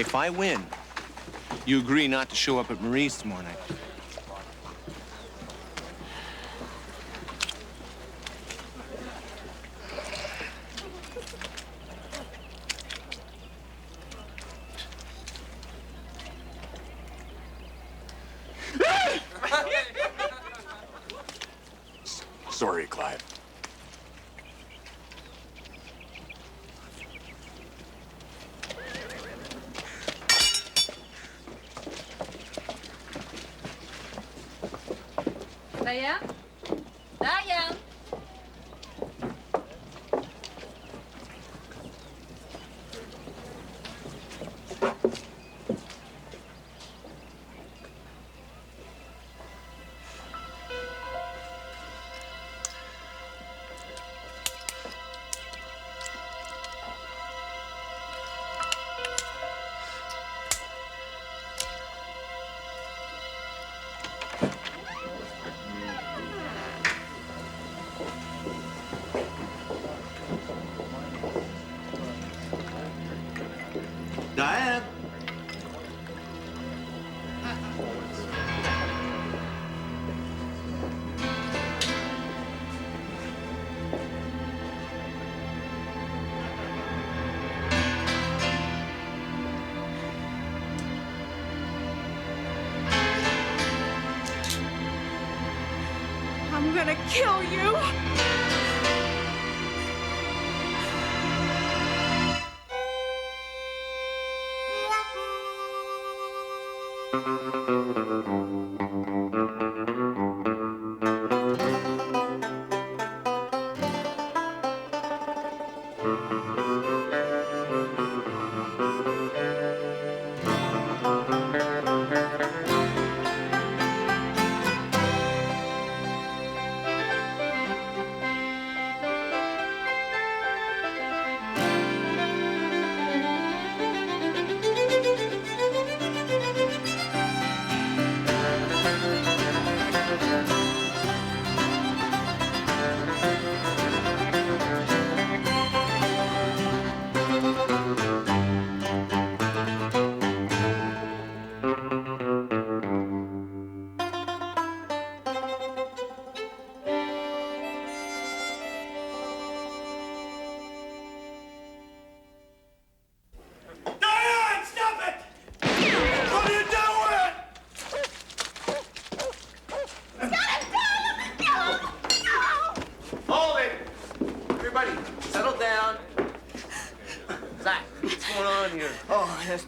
If I win, you agree not to show up at Marie's tomorrow night. Sorry, Clive. Diane? Diane? Diane! I'm gonna kill you!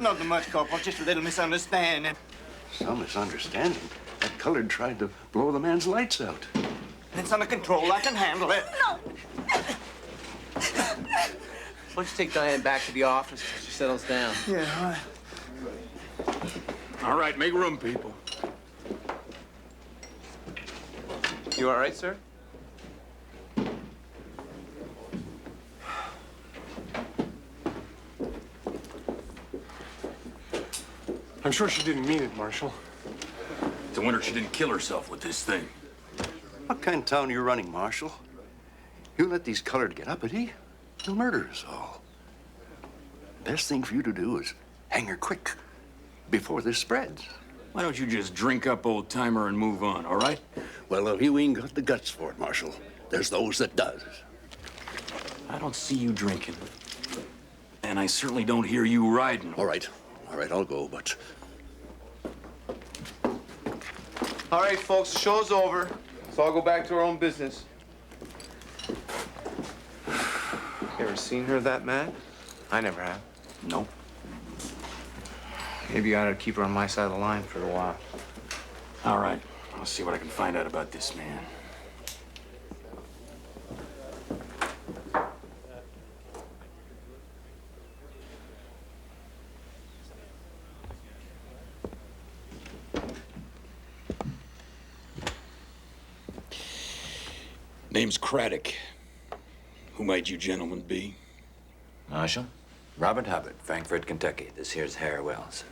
Nothing much, Corporal. Just a little misunderstanding. Some misunderstanding? That colored tried to blow the man's lights out. It's under control. I can handle it. No! Why don't you take Diane back to the office till she settles down? Yeah, All right, make room, people. You all right, sir? I'm sure she didn't mean it, Marshal. It's a wonder she didn't kill herself with this thing. What kind of town are you running, Marshal? You let these colored get uppity, they'll murder us all. Best thing for you to do is hang her quick before this spreads. Why don't you just drink up, old-timer, and move on, all right? Well, if you ain't got the guts for it, Marshal, there's those that does. I don't see you drinking. And I certainly don't hear you riding. All right, I'll go, but... All right, folks, the show's over. So I'll go back to our own business. You ever seen her that mad? I never have. No. Maybe I ought to keep her on my side of the line for a while. All right. I'll see what I can find out about this man. Name's Craddock. Who might you gentlemen be? Marshal, Robert Hubbard, Frankfort, Kentucky. This here's Harry Wells.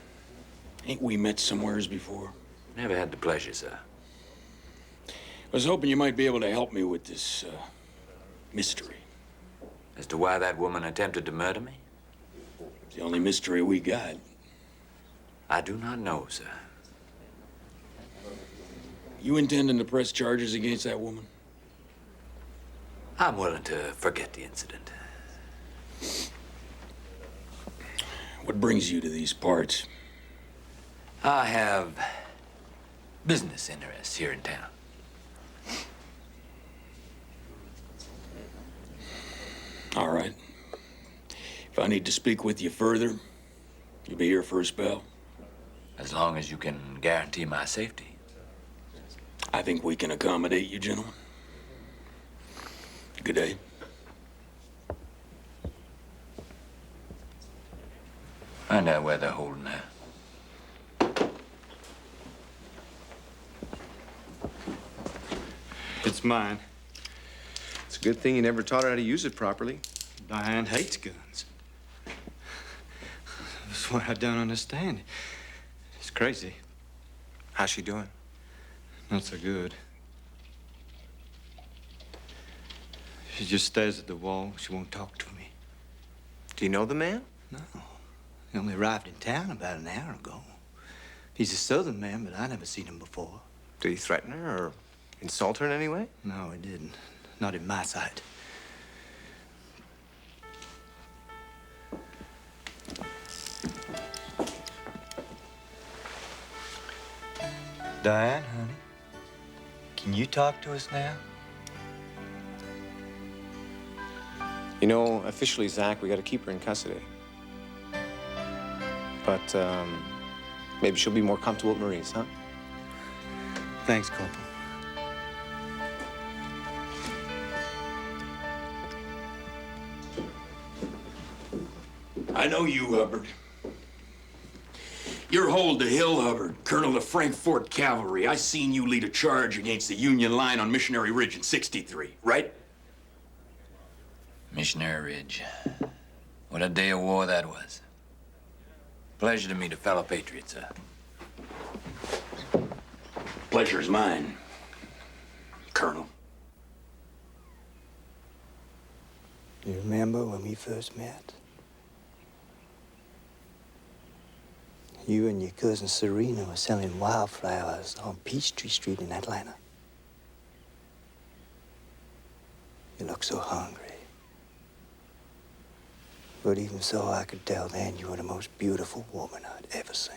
Ain't we met somewheres before? Never had the pleasure, sir. I was hoping you might be able to help me with this, mystery. As to why that woman attempted to murder me? It's the only mystery we got. I do not know, sir. You intending to press charges against that woman? I'm willing to forget the incident. What brings you to these parts? I have business interests here in town. All right. If I need to speak with you further, you'll be here for a spell. As long as you can guarantee my safety. I think we can accommodate you, gentlemen. Good day. Find out where they're holding her. It's mine. It's a good thing you never taught her how to use it properly. Diane hates guns. That's what I don't understand. It's crazy. How's she doing? Not so good. She just stares at the wall. She won't talk to me. Do you know the man? No. He only arrived in town about an hour ago. He's a southern man, but I never seen him before. Did he threaten her or insult her in any way? No, he didn't. Not in my sight. Diane, honey, can you talk to us now? You know, officially, Zach, we got to keep her in custody. But maybe she'll be more comfortable at Marie's, huh? Thanks, Corporal. I know you, Hubbard. You're Hold the Hill, Hubbard, Colonel of Frankfort Cavalry. I seen you lead a charge against the Union line on Missionary Ridge in '63, right? Missionary Ridge. What a day of war that was. Pleasure to meet a fellow patriot, sir. Pleasure's mine, Colonel. You remember when we first met? You and your cousin Serena were selling wildflowers on Peachtree Street in Atlanta. You looked so hungry. But even so, I could tell then you were the most beautiful woman I'd ever seen.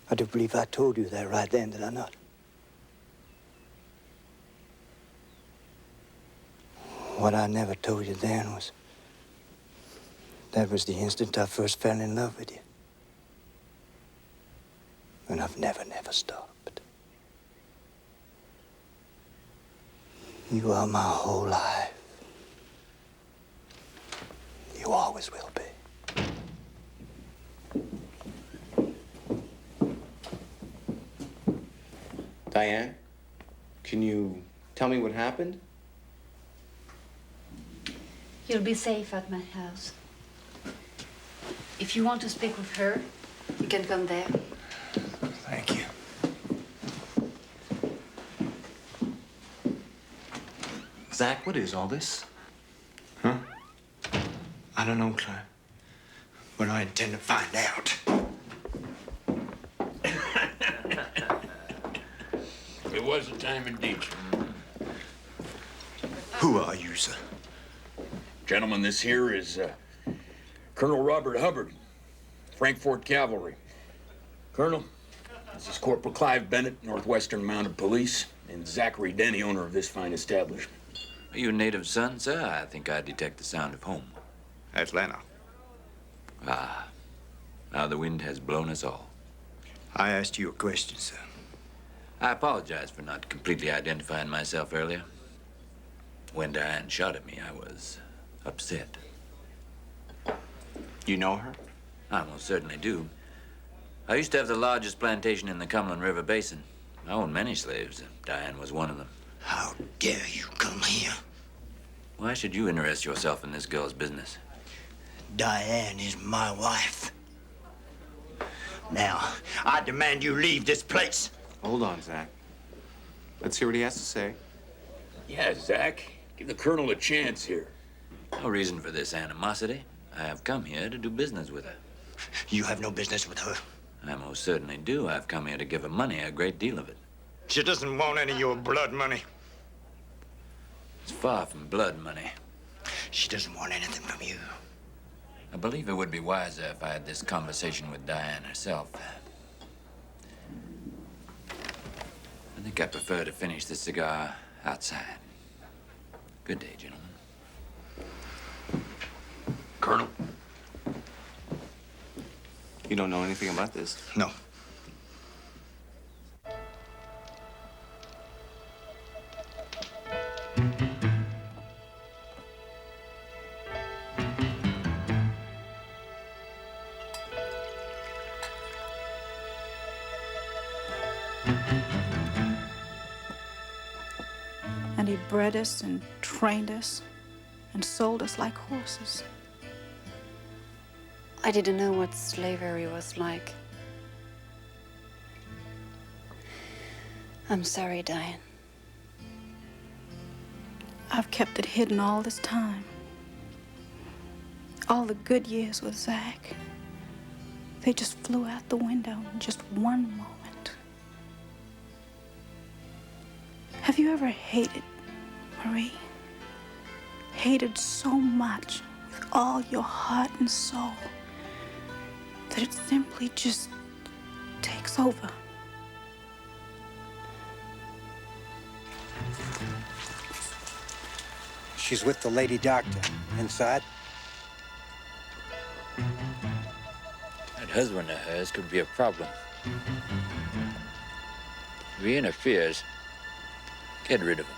I do believe I told you that right then, did I not? What I never told you then was that was the instant I first fell in love with you. And I've never stopped. You are my whole life. You always will be. Diane, can you tell me what happened? You'll be safe at my house. If you want to speak with her, you can come there. Thank you. Zach, what is all this? Huh? I don't know, Clive. But I intend to find out. It was a time indeed. Who are you, sir? Gentlemen, this here is Colonel Robert Hubbard, Frankfort Cavalry. Colonel, this is Corporal Clive Bennett, Northwestern Mounted Police, and Zachary Denny, owner of this fine establishment. Are you a native son, sir? I think I detect the sound of home. Atlanta. Ah, how the wind has blown us all. I asked you a question, sir. I apologize for not completely identifying myself earlier. When Diane shot at me, I was upset. You know her? I most certainly do. I used to have the largest plantation in the Cumberland River Basin. I owned many slaves. Diane was one of them. How dare you come here? Why should you interest yourself in this girl's business? Diane is my wife. Now, I demand you leave this place. Hold on, Zach. Let's hear what he has to say. Yeah, Zach, give the Colonel a chance here. No reason for this animosity. I have come here to do business with her. You have no business with her. I most certainly do. I've come here to give her money, a great deal of it. She doesn't want any of your blood money. It's far from blood money. She doesn't want anything from you. I believe it would be wiser if I had this conversation with Diane herself. I think I prefer to finish this cigar outside. Good day, gentlemen. Colonel? You don't know anything about this? No. And he bred us and trained us and sold us like horses. I didn't know what slavery was like. I'm sorry, Diane. I've kept it hidden all this time. All the good years with Zach. They just flew out the window in just one moment. Have you ever hated, Marie? Hated so much with all your heart and soul that it simply just takes over. She's with the lady doctor. Inside? That husband of hers could be a problem. If he interferes, get rid of him.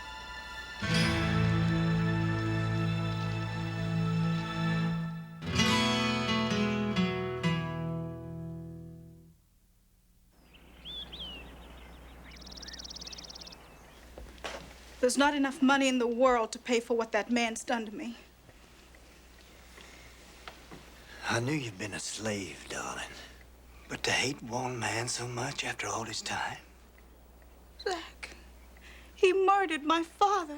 There's not enough money in the world to pay for what that man's done to me. I knew you'd been a slave, darling. But to hate one man so much after all this time? Zach, he murdered my father.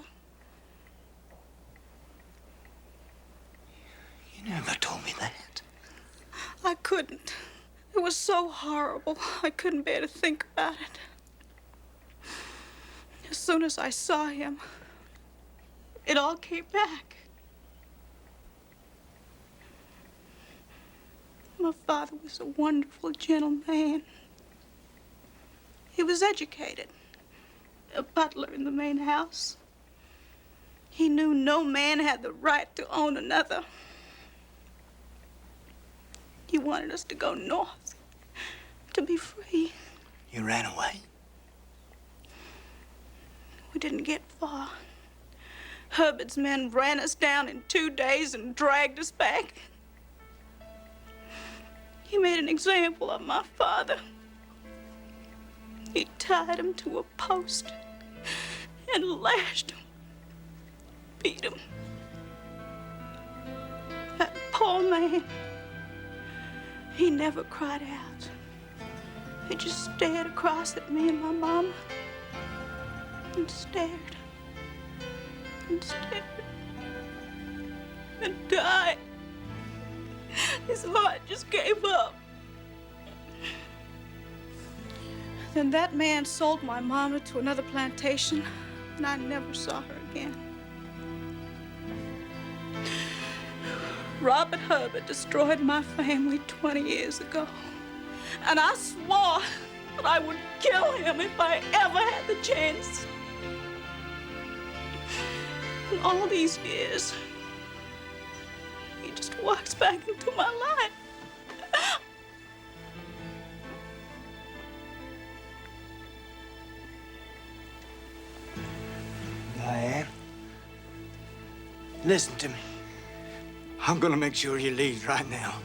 You never told me that. I couldn't. It was so horrible. I couldn't bear to think about it. As soon as I saw him, it all came back. My father was a wonderful, gentle man. He was educated, a butler in the main house. He knew no man had the right to own another. He wanted us to go north, to be free. You ran away? We didn't get far. Herbert's men ran us down in 2 days and dragged us back. He made an example of my father. He tied him to a post and lashed him, beat him. That poor man, he never cried out. He just stared across at me and my mama. And stared. And stared. And died. His heart just gave up. Then that man sold my mama to another plantation, and I never saw her again. Robert Herbert destroyed my family 20 years ago. And I swore that I would kill him if I ever had the chance. And all these years, he just walks back into my life. Diane, listen to me. I'm gonna make sure he leaves right now.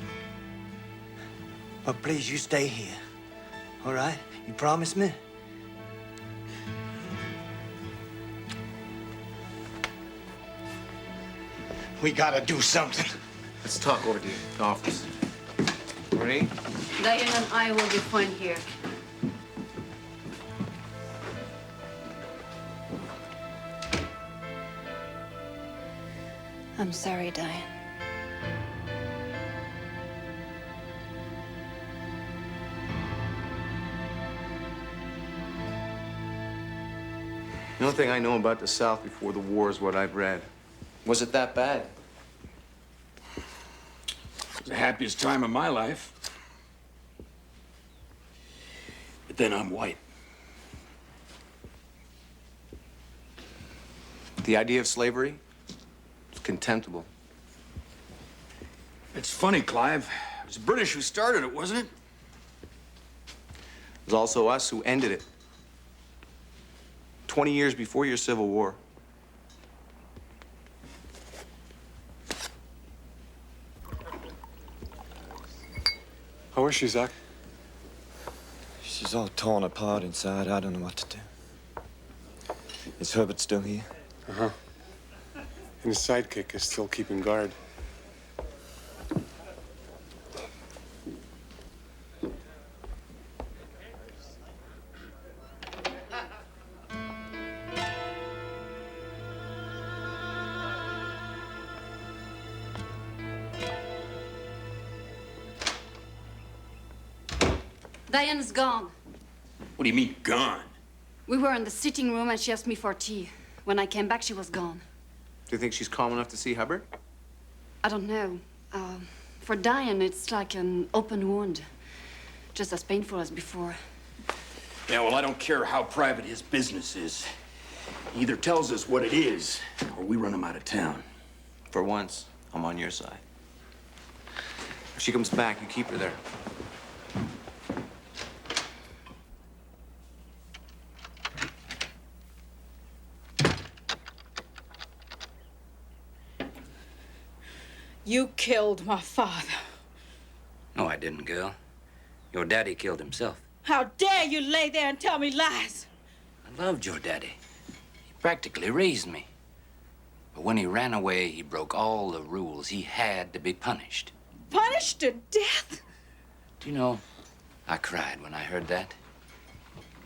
But please, you stay here. All right? You promise me? We gotta do something. Let's talk over to the office. Marie? Diane and I will be fine here. I'm sorry, Diane. The only thing I know about the South before the war is what I've read. Was it that bad? It was the happiest time of my life. But then I'm white. The idea of slavery is contemptible. It's funny, Clive. It was the British who started it, wasn't it? It was also us who ended it. 20 years before your Civil War. How is she, Zach? She's all torn apart inside. I don't know what to do. Is Herbert still here? Uh-huh. And his sidekick is still keeping guard. Diane's gone. What do you mean, gone? We were in the sitting room and she asked me for tea. When I came back, she was gone. Do you think she's calm enough to see Hubbard? I don't know. For Diane, it's like an open wound. Just as painful as before. Yeah, well, I don't care how private his business is. He either tells us what it is, or we run him out of town. For once, I'm on your side. If she comes back, you keep her there. You killed my father. No, I didn't, girl. Your daddy killed himself. How dare you lay there and tell me lies? I loved your daddy. He practically raised me. But when he ran away, he broke all the rules. He had to be punished. Punished to death? Do you know, I cried when I heard that.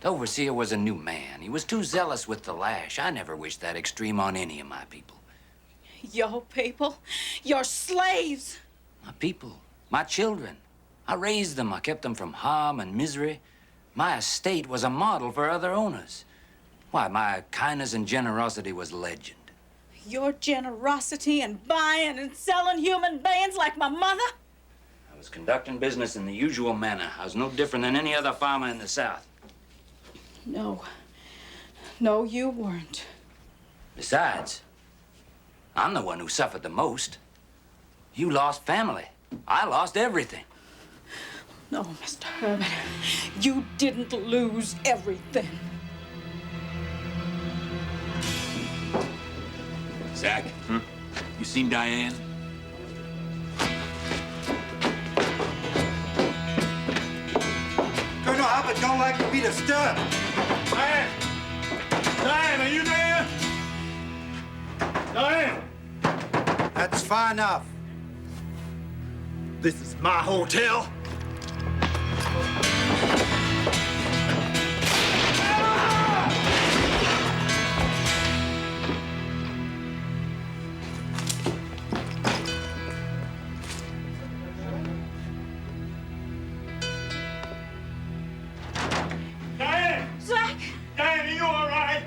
The overseer was a new man. He was too zealous with the lash. I never wished that extreme on any of my people. Your people? Your slaves? My people, my children. I raised them. I kept them from harm and misery. My estate was a model for other owners. Why, my kindness and generosity was legend. Your generosity in buying and selling human beings like my mother? I was conducting business in the usual manner. I was no different than any other farmer in the South. No. No, you weren't. Besides, I'm the one who suffered the most. You lost family. I lost everything. No, Mr. Herbert. You didn't lose everything. Zach, you seen Diane? Colonel Hubbard don't like to be disturbed. Diane! Diane, are you there? Diane! That's far enough. This is my hotel. Diane! Zach! Diane, are you all right?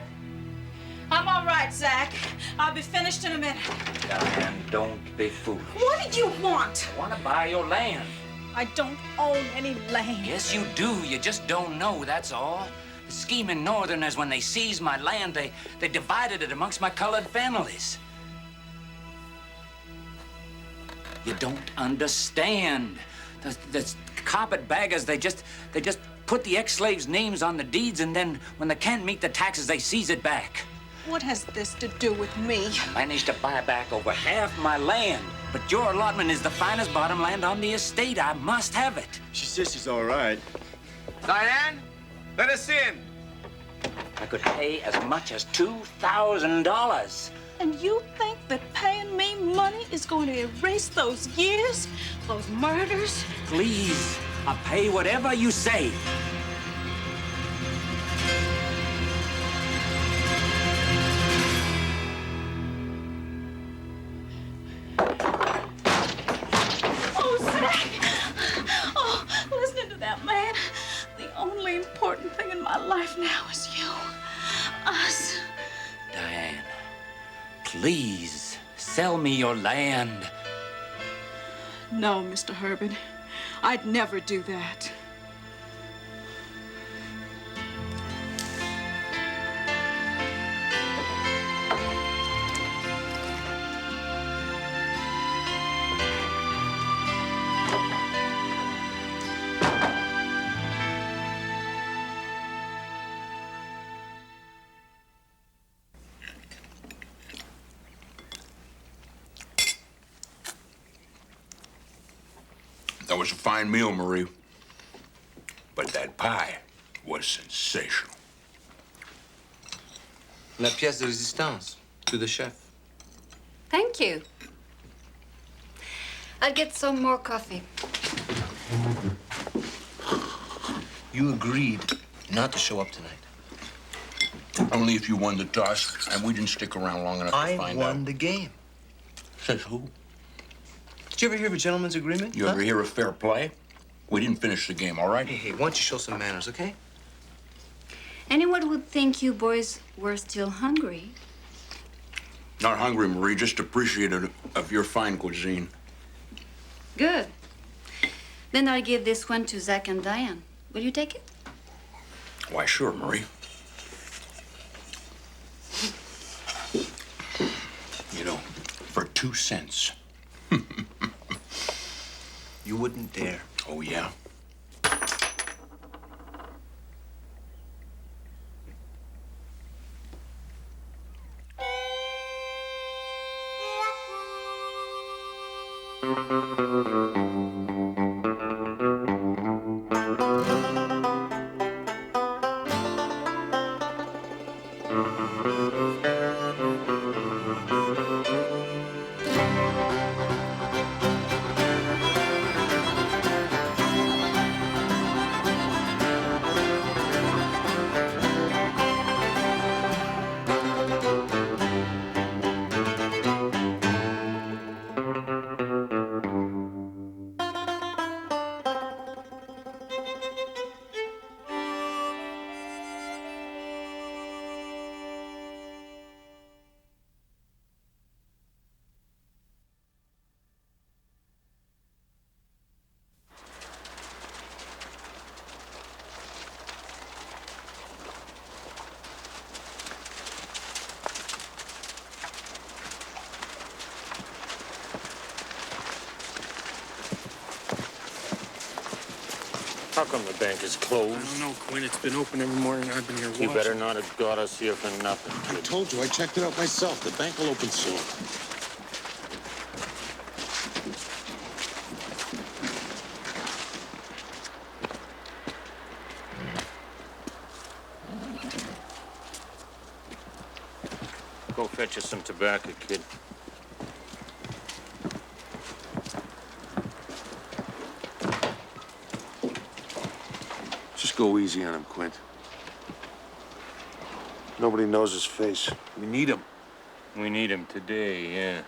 I'm all right, Zach. I'll be finished in a minute. Diane, don't be foolish. What do you want? I want to buy your land. I don't own any land. Yes, you do. You just don't know, that's all. The scheming Northerners, when they seized my land, they divided it amongst my colored families. You don't understand. The carpetbaggers, they just put the ex-slaves' names on the deeds, and then when they can't meet the taxes, they seize it back. What has this to do with me? I managed to buy back over half my land, but your allotment is the finest bottom land on the estate. I must have it. She says she's all right. Diane, let us in. I could pay as much as $2,000. And you think that paying me money is going to erase those years, those murders? Please, I'll pay whatever you say. Oh, Zach! Oh, listening to that man. The only important thing in my life now is you. Us. Diane, please sell me your land. No, Mr. Herbert. I'd never do that. That was a fine meal, Marie. But that pie was sensational. La pièce de résistance to the chef. Thank you. I'll get some more coffee. You agreed not to show up tonight. Only if you won the toss, and we didn't stick around long enough to find out. I won the game. Says who? Did you ever hear of a gentleman's agreement? You ever hear of fair play? We didn't finish the game, all right? Hey, why don't you show some manners, okay? Anyone would think you boys were still hungry. Not hungry, Marie, just appreciative of your fine cuisine. Good. Then I'll give this one to Zach and Diane. Will you take it? Why, sure, Marie. You know, for 2 cents. You wouldn't dare. Oh, yeah? How come the bank is closed? I don't know, Quinn. It's been open every morning. I've been here watching. You better not have got us here for nothing, I kid. told you. I checked it out myself. The bank will open soon. Go fetch us some tobacco, kid. Just go easy on him, Quint. Nobody knows his face. We need him. We need him today, yeah.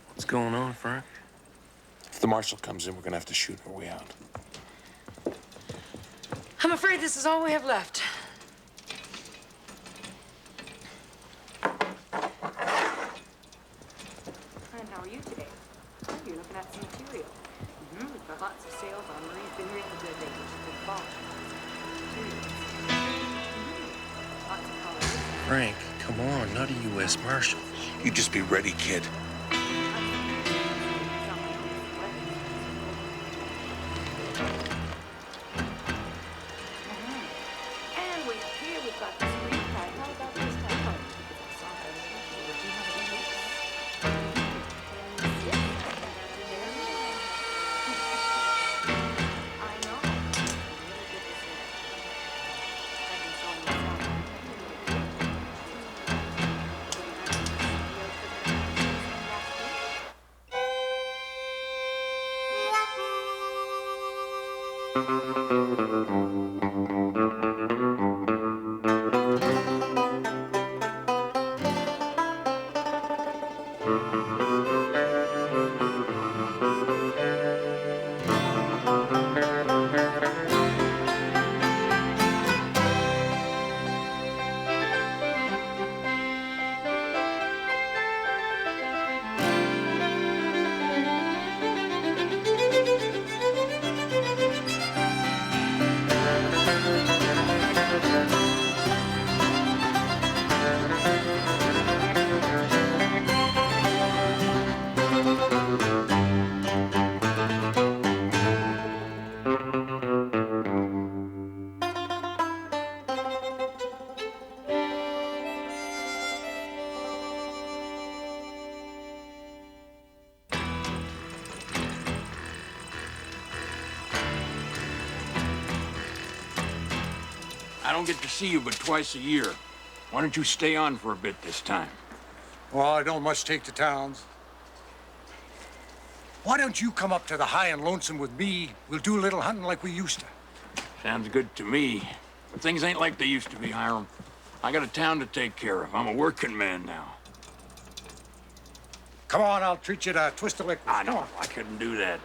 What's going on, Frank? If the marshal comes in, we're gonna have to shoot our way out. I'm afraid this is all we have left. And how are you today? Oh, you're looking at some material. We've got lots of sales on Marie's been really good lately. She's been bought. Lots of colors. Frank, come on, not a U.S. Marshal. You just be ready, kid. And wait, here we've got this green card. How about this type? I know. Really good this year. I've been sewing myself. I don't get to see you but twice a year. Why don't you stay on for a bit this time? Well, I don't much take to towns. Why don't you come up to the High and Lonesome with me? We'll do a little hunting like we used to. Sounds good to me. But things ain't like they used to be, Hiram. I got a town to take care of. I'm a working man now. Come on, I'll treat you to a twist of liquor. I know, I couldn't do that.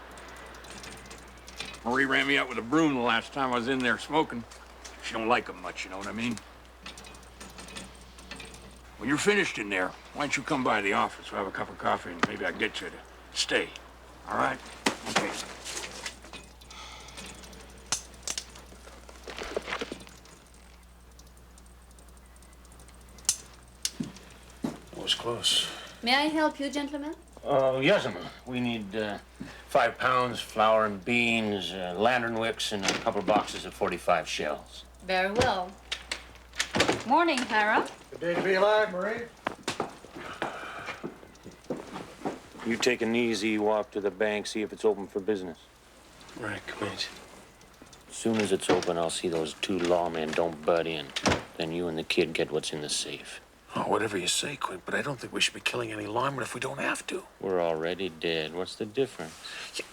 Marie ran me out with a broom the last time I was in there smoking. She don't like them much, you know what I mean? When you're finished in there, why don't you come by the office? We'll have a cup of coffee and maybe I can get you to stay. All right? Okay. That was close. May I help you, gentlemen? Yes, ma'am. We need 5 pounds, flour and beans, lantern wicks, and a couple boxes of 45 shells. Very well. Morning, Hiram. Good day to be alive, Marie. You take an easy walk to the bank, see if it's open for business. Right, mate. As soon as it's open, I'll see those 2 lawmen don't butt in. Then you and the kid get what's in the safe. Oh, whatever you say, Quint, but I don't think we should be killing any lawmen if we don't have to. We're already dead. What's the difference? Yeah.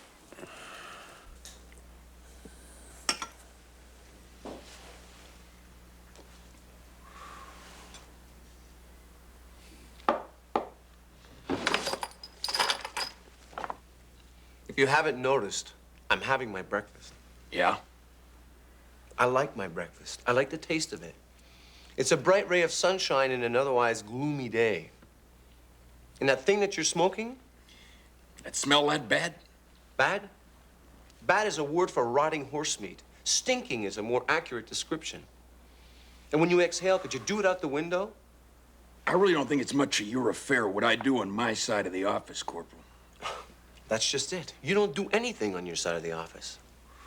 If you haven't noticed, I'm having my breakfast. Yeah? I like my breakfast. I like the taste of it. It's a bright ray of sunshine in an otherwise gloomy day. And that thing that you're smoking? That smell that bad? Bad? Bad is a word for rotting horse meat. Stinking is a more accurate description. And when you exhale, could you do it out the window? I really don't think it's much of your affair what I do on my side of the office, Corporal. That's just it. You don't do anything on your side of the office.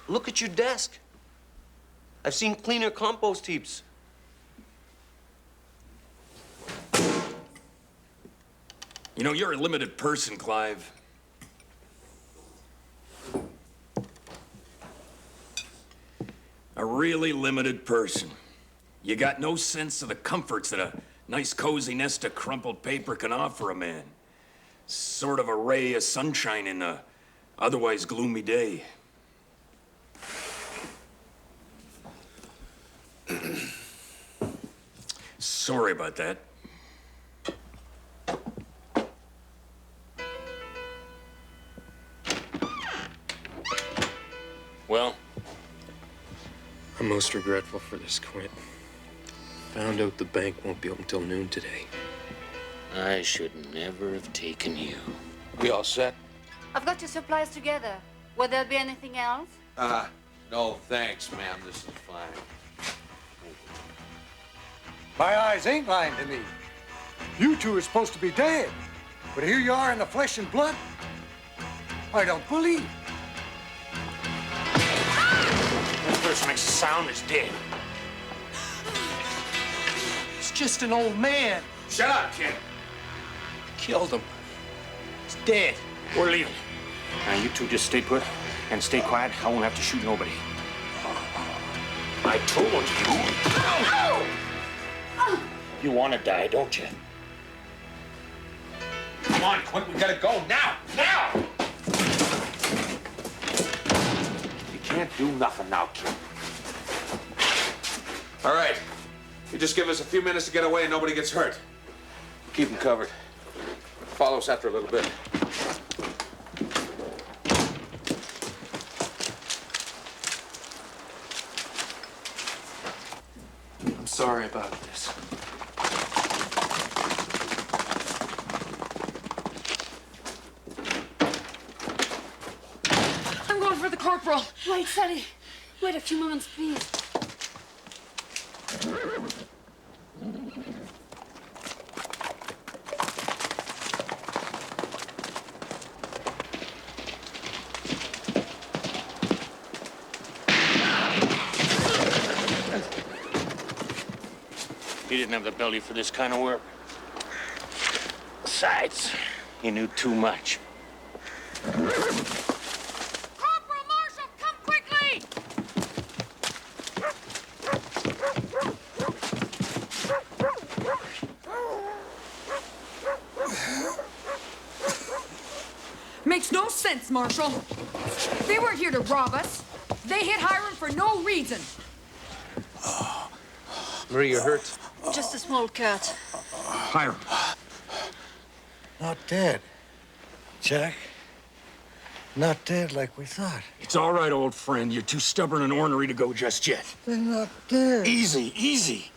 Look at your desk. I've seen cleaner compost heaps. You know, you're a limited person, Clive. A really limited person. You got no sense of the comforts that a nice cozy nest of crumpled paper can offer a man. Sort of a ray of sunshine in a otherwise gloomy day. Sorry about that. Well? I'm most regretful for this, Quint. Found out the bank won't be open till noon today. I should never have taken you. We all set? I've got your supplies together. Will there be anything else? No, thanks, ma'am. This is fine. My eyes ain't lying to me. You two are supposed to be dead. But here you are in the flesh and blood. I don't believe. This person makes a sound is dead. He's just an old man. Shut up, kid. Killed him. He's dead. We're leaving. Now, you two just stay put and stay quiet. I won't have to shoot nobody. I told you. You want to die, don't you? Come on, Quint, we gotta go now! Now! You can't can't do nothing now, kid. All right. You just give us a few minutes to get away and nobody gets hurt. Keep them covered. Follow us after a little bit. I'm sorry about this. I'm going for the corporal. Wait, Sally. Wait a few moments, please. He didn't have the belly for this kind of work. Besides, he knew too much. Corporal Marshal, come quickly! Makes no sense, Marshal. They weren't here to rob us. They hit Hiram for no reason. Marie, you're hurt? Just a small cut. Hiram. Not dead. Jack. Not dead like we thought. It's all right, old friend. You're too stubborn and ornery to go just yet. They're not dead. Easy, easy.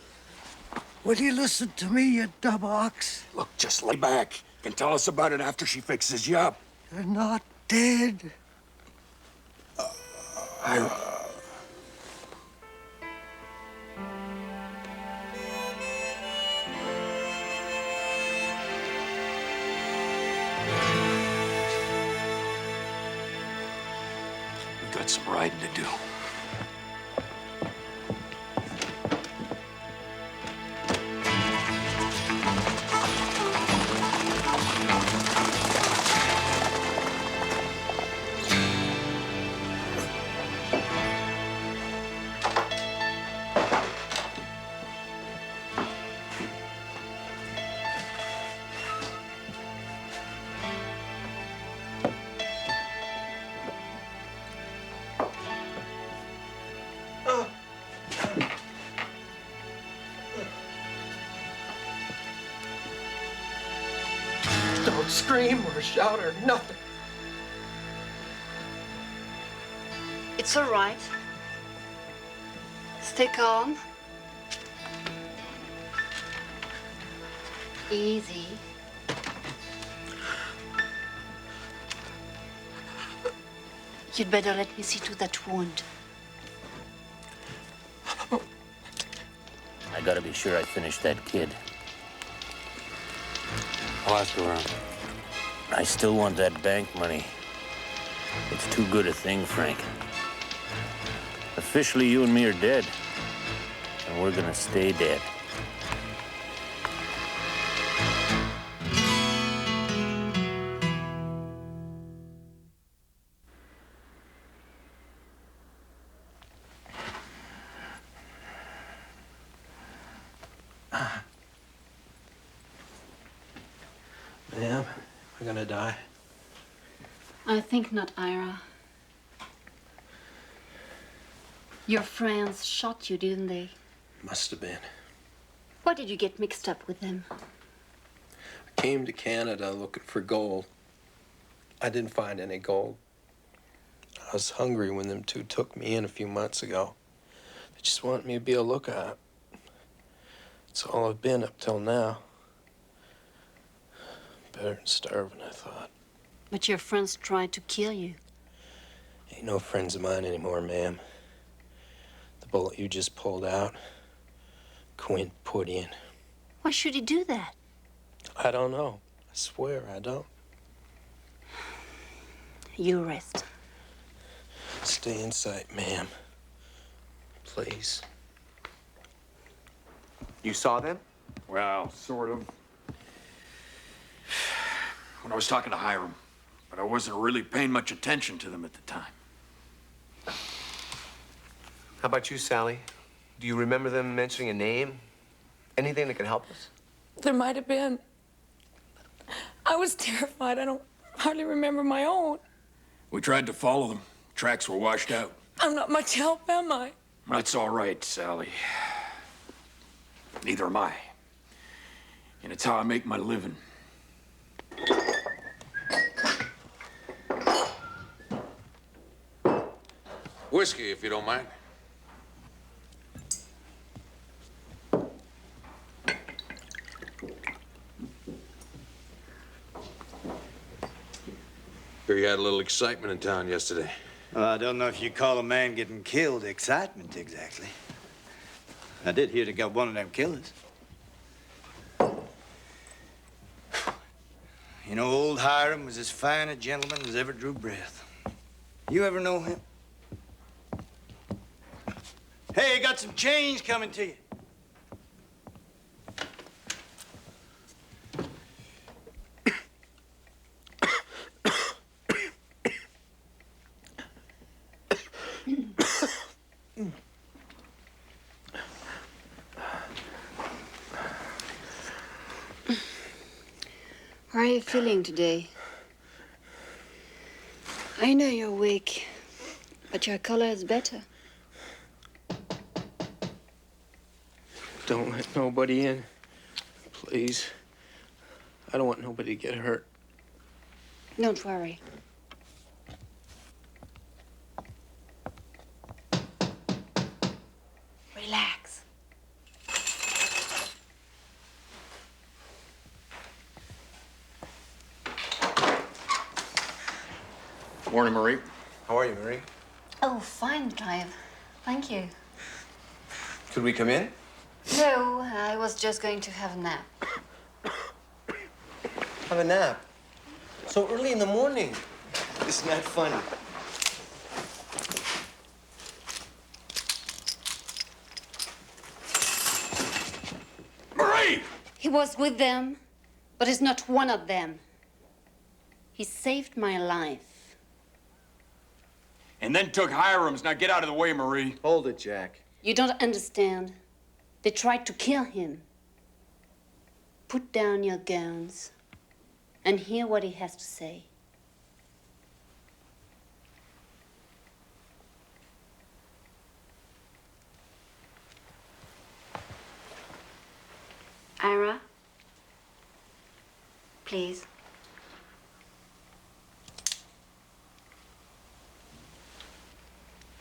Will you listen to me, you dumb ox? Look, just lay back and tell us about it after she fixes you up. They're not dead. Hiram. We've got some riding to do. Don't scream or shout or nothing. It's all right. Stay calm. Easy. You'd better let me see to that wound. I gotta be sure I finish that kid. I'll ask around. I still want that bank money. It's too good a thing, Frank. Officially, you and me are dead. And we're gonna stay dead. Ma'am, we're gonna die. I think not, Ira. Your friends shot you, didn't they? Must have been. Why did you get mixed up with them? I came to Canada looking for gold. I didn't find any gold. I was hungry when them two took me in a few months ago. They just wanted me to be a lookout. That's all I've been up till now. Better than starving, I thought. But your friends tried to kill you. Ain't no friends of mine anymore, ma'am. The bullet you just pulled out, Quint put in. Why should he do that? I don't know. I swear I don't. You rest. Stay in sight, ma'am. Please. You saw them? Well, sort of. When I was talking to Hiram, but I wasn't really paying much attention to them at the time. How about you, Sally? Do you remember them mentioning a name? Anything that could help us? There might have been. I was terrified. I don't hardly remember my own. We tried to follow them. Tracks were washed out. I'm not much help, am I? That's all right, Sally. Neither am I. And it's how I make my living. Whiskey, if you don't mind. Hear you had a little excitement in town yesterday. Well, I don't know if you call a man getting killed excitement exactly. I did hear they got one of them killers. You know, old Hiram was as fine a gentleman as ever drew breath. You ever know him? Hey, got some change coming to you. How are you feeling today? I know you're weak, but your color is better. Don't let nobody in, please. I don't want nobody to get hurt. Don't worry. Relax. Morning, Marie. How are you, Marie? Oh, fine, Clive. Thank you. Could we come in? No, I was just going to have a nap. Have a nap? So early in the morning. Isn't that funny? Marie! He was with them, but he's not one of them. He saved my life. And then took Hiram's. Now get out of the way, Marie. Hold it, Jack. You don't understand. They tried to kill him. Put down your guns and hear what he has to say. Ira, please.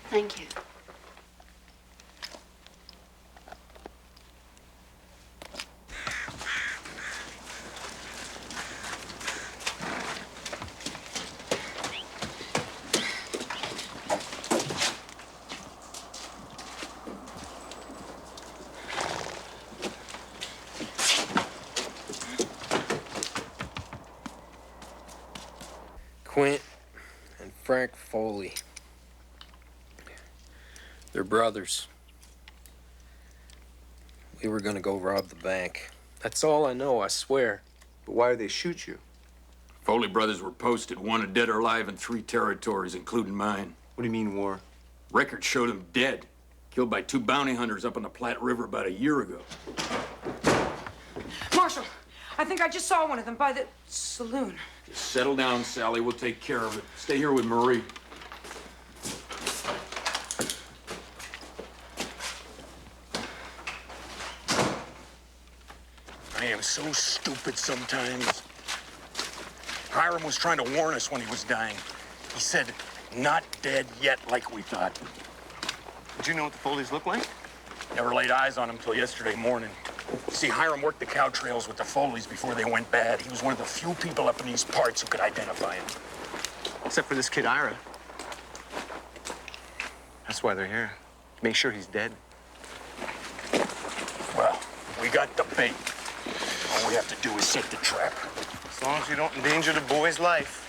Thank you. Quint and Frank Foley. They're brothers. We were gonna go rob the bank. That's all I know, I swear. But why did they shoot you? Foley brothers were posted, wanted dead or alive in 3 territories, including mine. What do you mean, war? Records showed them dead. Killed by 2 bounty hunters up on the Platte River about a year ago. Marshal, I think I just saw one of them by the saloon. Just settle down, Sally. We'll take care of it. Stay here with Marie. I am so stupid sometimes. Hiram was trying to warn us when he was dying. He said, not dead yet like we thought. Did you know what the Foleys look like? Never laid eyes on him till yesterday morning. See, Hiram worked the cow trails with the Foleys before they went bad. He was one of the few people up in these parts who could identify him. Except for this kid, Ira. That's why they're here. Make sure he's dead. Well, we got the bait. All we have to do is set the trap. As long as you don't endanger the boy's life.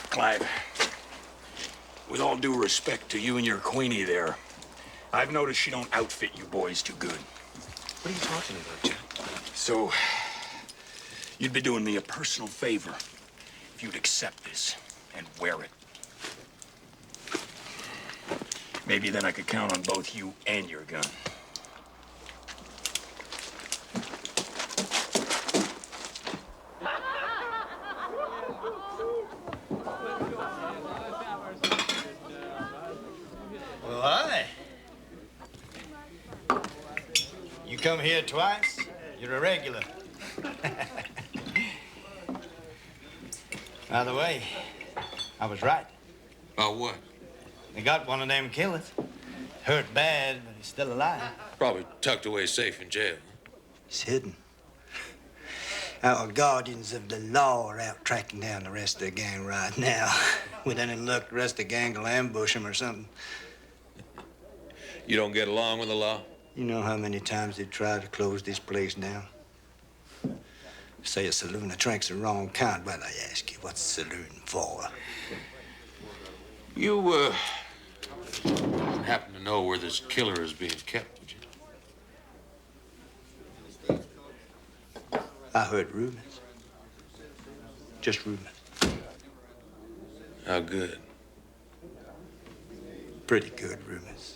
Clive, with all due respect to you and your Queenie there, I've noticed she don't outfit you boys too good. What are you talking about, Jack? So, you'd be doing me a personal favor if you'd accept this and wear it. Maybe then I could count on both you and your gun. come here twice? You're a regular. By the way, I was right. About what? They got one of them killers. Hurt bad, but he's still alive. Probably tucked away safe in jail. He's hidden. Our guardians of the law are out tracking down the rest of the gang right now. With any luck, the rest of the gang will ambush him or something. You don't get along with the law? You know how many times they've tried to close this place down? Say a saloon of drink's the wrong kind. Well, I ask you, what's a saloon for? You, happen to know where this killer is being kept, would you? I heard rumors. Just rumors. How good? Pretty good rumors.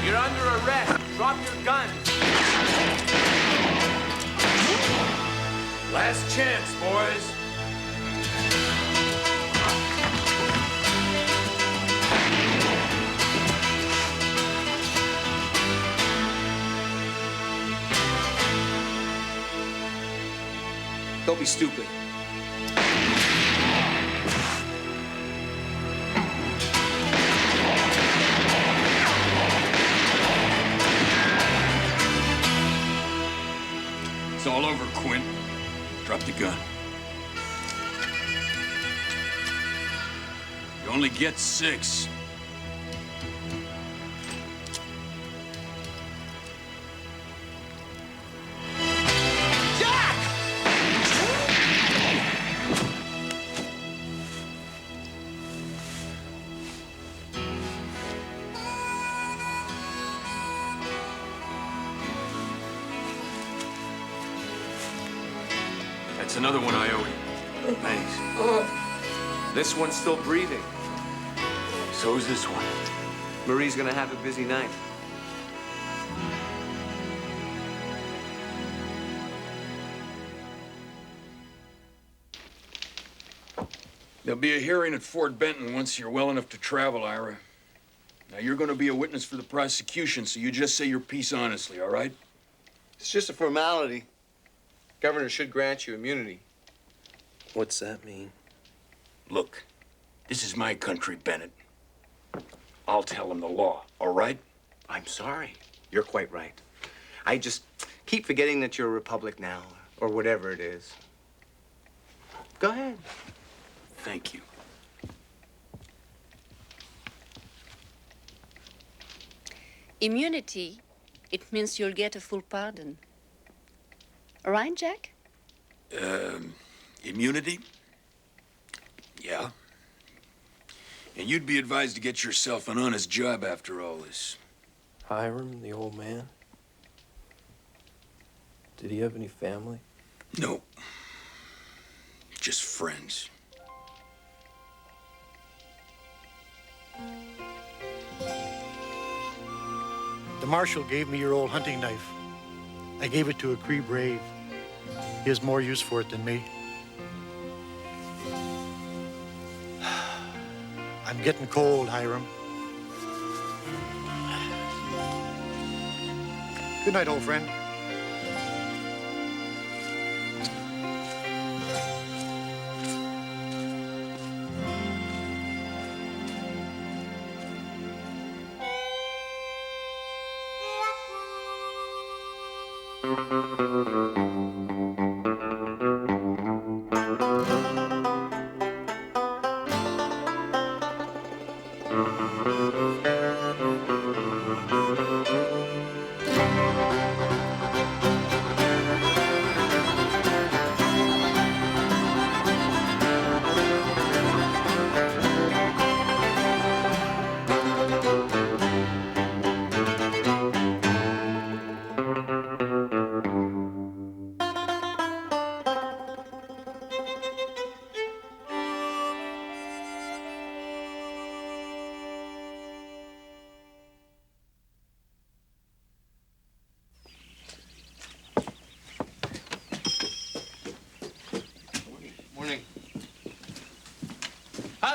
You're under arrest. Drop your gun. Last chance, boys. Don't be stupid. It's all over, Quint. Drop the gun. You only get 6. That's another one I owe you. Thanks. This one's still breathing. So's this one. Marie's gonna have a busy night. There'll be a hearing at Fort Benton once you're well enough to travel, Ira. Now, you're going to be a witness for the prosecution, so you just say your piece honestly, all right? It's just a formality. Governor should grant you immunity. What's that mean? Look, this is my country, Bennett. I'll tell him the law, all right? I'm sorry. You're quite right. I just keep forgetting that you're a republic now, or whatever it is. Go ahead. Thank you. Immunity, it means you'll get a full pardon. All right, Jack? Immunity? Yeah. And you'd be advised to get yourself an honest job after all this. Hiram, the old man? Did he have any family? No. Just friends. The Marshal gave me your old hunting knife. I gave it to a Cree brave. He has more use for it than me. I'm getting cold, Hiram. Good night, old friend.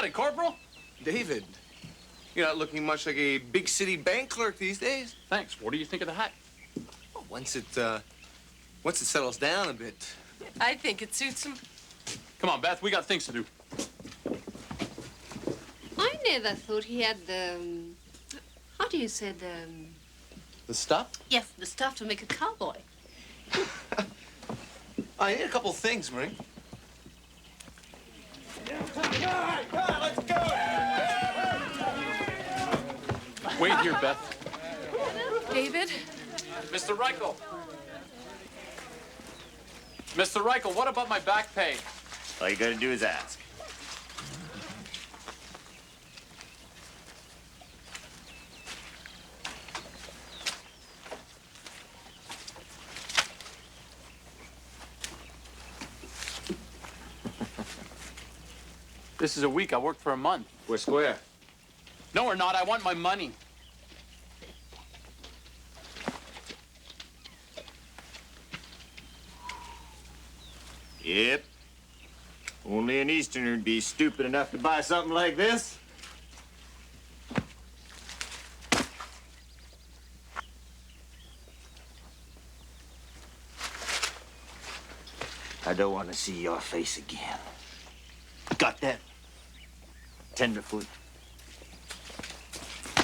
Howdy, Corporal. David, you're not looking much like a big city bank clerk these days. Thanks. What do you think of the hat? Well, once it settles down a bit. I think it suits him. Come on, Beth. We got things to do. I never thought he had the... how do you say The stuff? Yes, the stuff to make a cowboy. I need a couple of things, Marie. Let's go! Wait here, Beth. David? Mr. Reichel. Mr. Reichel, what about my back pay? All you gotta do is ask. This is a week. I worked for a month. We're square. No, we're not. I want my money. Yep. Only an Easterner'd be stupid enough to buy something like this. I don't want to see your face again. Got that? Tenderfoot.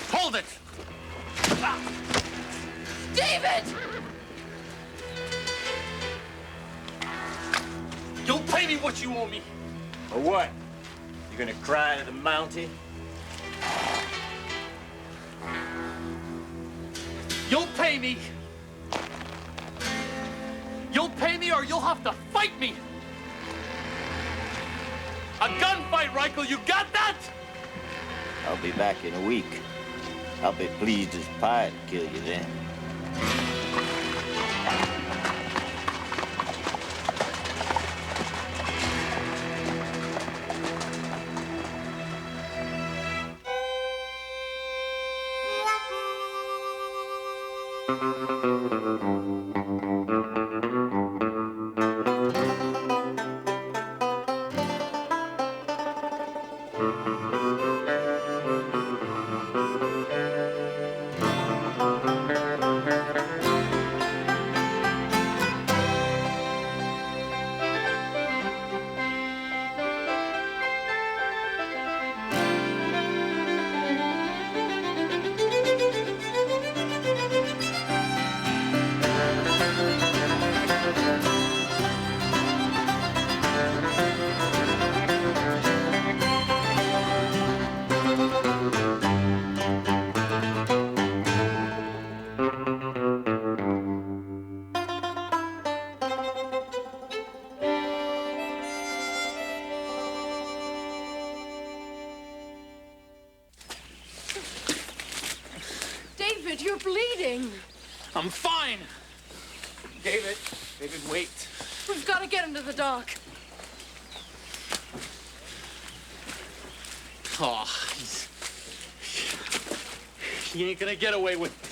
Hold it! David! You'll pay me what you owe me. For what? You gonna cry to the Mountie? You'll pay me. You'll pay me or you'll have to fight me. A gunfight, Reichel, you got that? I'll be back in a week. I'll be pleased as pie to kill you then. David, you're bleeding. I'm fine. David, wait. We've got to get him to the dock. Oh, he ain't gonna get away with it.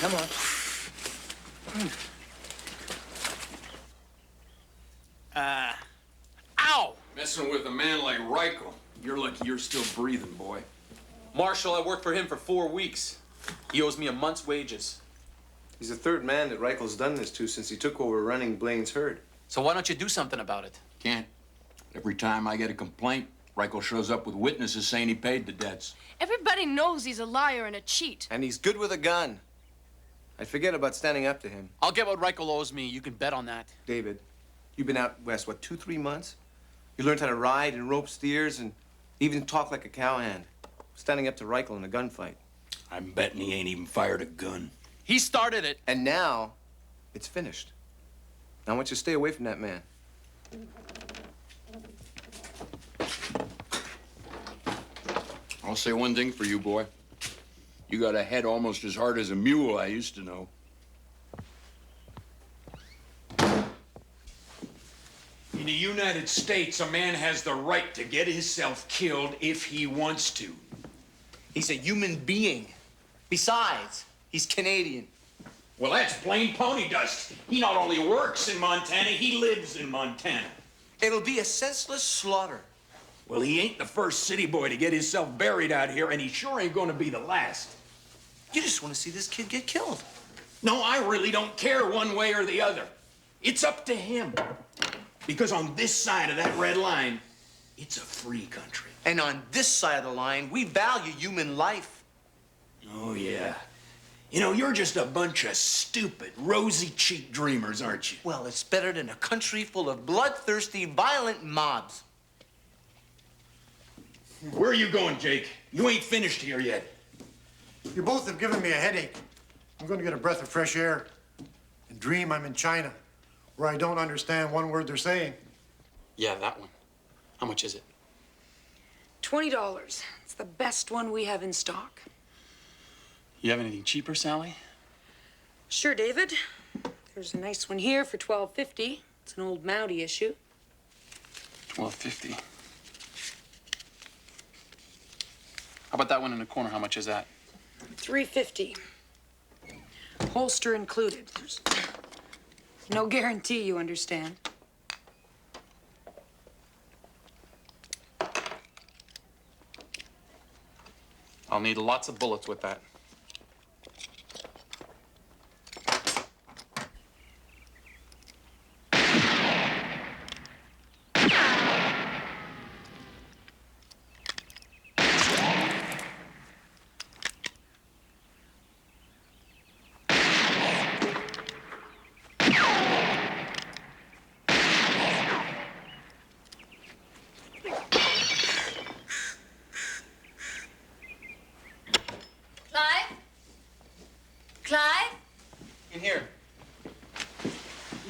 Come on. Ow! Messing with a man like Reichel. You're lucky you're still breathing, boy. Marshal, I worked for him for 4 weeks. He owes me a month's wages. He's the third man that Reichel's done this to since he took over running Blaine's herd. So why don't you do something about it? Can't. Every time I get a complaint, Reichel shows up with witnesses saying he paid the debts. Everybody knows he's a liar and a cheat. And he's good with a gun. I'd forget about standing up to him. I'll get what Reichel owes me. You can bet on that. David, you've been out west, what, 2-3 months? You learned how to ride and rope steers and even talk like a cowhand. Standing up to Reichel in a gunfight. I'm betting he ain't even fired a gun. He started it. And now, it's finished. Now I want you to stay away from that man. I'll say one thing for you, boy. You got a head almost as hard as a mule I used to know. In the United States, a man has the right to get himself killed if he wants to. He's a human being. Besides, he's Canadian. Well, that's plain pony dust. He not only works in Montana, he lives in Montana. It'll be a senseless slaughter. Well, he ain't the first city boy to get himself buried out here, and he sure ain't gonna be the last. You just want to see this kid get killed. No, I really don't care one way or the other. It's up to him. Because on this side of that red line, it's a free country. And on this side of the line, we value human life. Oh, yeah. You know, you're just a bunch of stupid, rosy-cheeked dreamers, aren't you? Well, it's better than a country full of bloodthirsty, violent mobs. Where are you going, Jake? You ain't finished here yet. You both have given me a headache. I'm going to get a breath of fresh air and dream I'm in China, where I don't understand one word they're saying. Yeah, that one. How much is it? $20. It's the best one we have in stock. You have anything cheaper, Sally? Sure, David. There's a nice one here for $12.50. It's an old Mountie issue. $12.50. How about that one in the corner? How much is that? $3.50. Holster included. There's no guarantee, you understand. I'll need lots of bullets with that.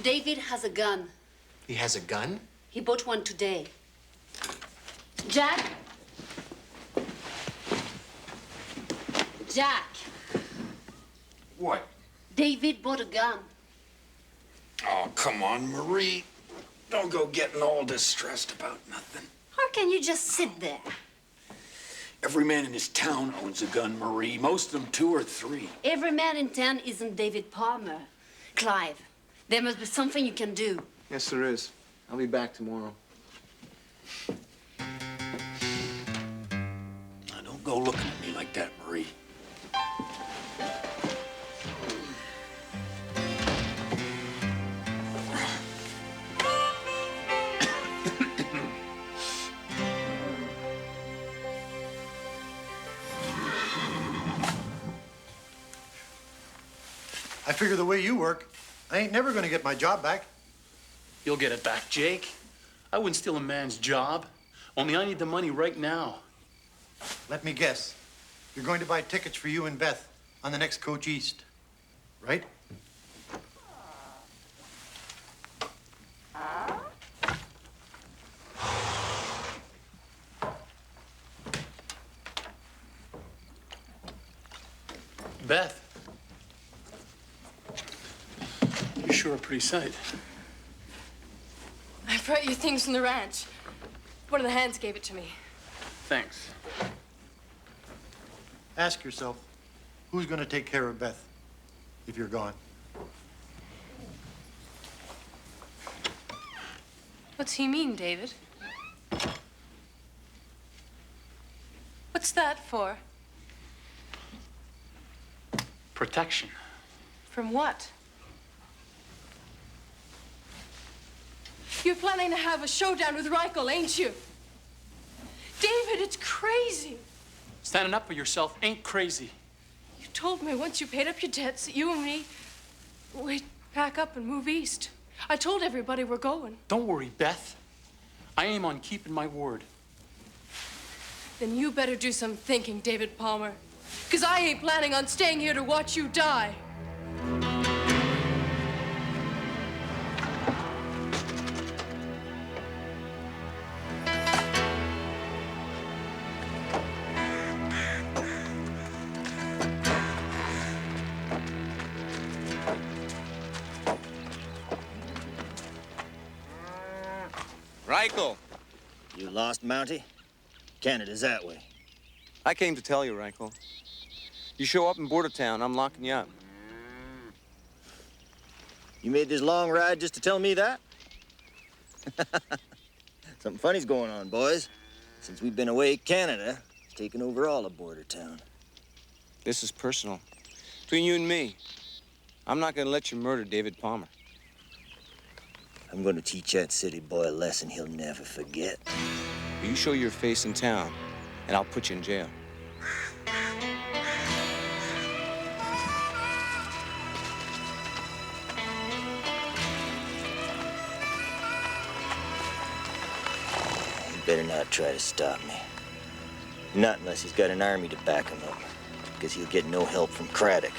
David has a gun. He has a gun? He bought one today. Jack? Jack. What? David bought a gun. Oh, come on, Marie. Don't go getting all distressed about nothing. How can you just sit there? Every man in this town owns a gun, Marie. Most of them 2 or 3. Every man in town isn't David Palmer. Clive, there must be something you can do. Yes, there is. I'll be back tomorrow. Now, don't go looking at me like that, Marie. I figure the way you work, I ain't never gonna get my job back. You'll get it back, Jake. I wouldn't steal a man's job. Only I need the money right now. Let me guess. You're going to buy tickets for you and Beth on the next coach east, right? Beth. You're sure a pretty sight. I brought you things from the ranch. One of the hands gave it to me. Thanks. Ask yourself, who's gonna take care of Beth if you're gone? What's he mean, David? What's that for? Protection. From what? You're planning to have a showdown with Reichel, ain't you? David, it's crazy. Standing up for yourself ain't crazy. You told me once you paid up your debts that you and me, we'd pack up and move east. I told everybody we're going. Don't worry, Beth. I aim on keeping my word. Then you better do some thinking, David Palmer. Because I ain't planning on staying here to watch you die. Reichel. You lost, Mountie? Canada's that way. I came to tell you, Reichel. You show up in Bordertown, I'm locking you up. You made this long ride just to tell me that? Something funny's going on, boys. Since we've been away, Canada has taken over all of Bordertown. This is personal. Between you and me, I'm not gonna let you murder David Palmer. I'm gonna teach that city boy a lesson he'll never forget. You show your face in town, and I'll put you in jail. He better not try to stop me. Not unless he's got an army to back him up, because he'll get no help from Craddock.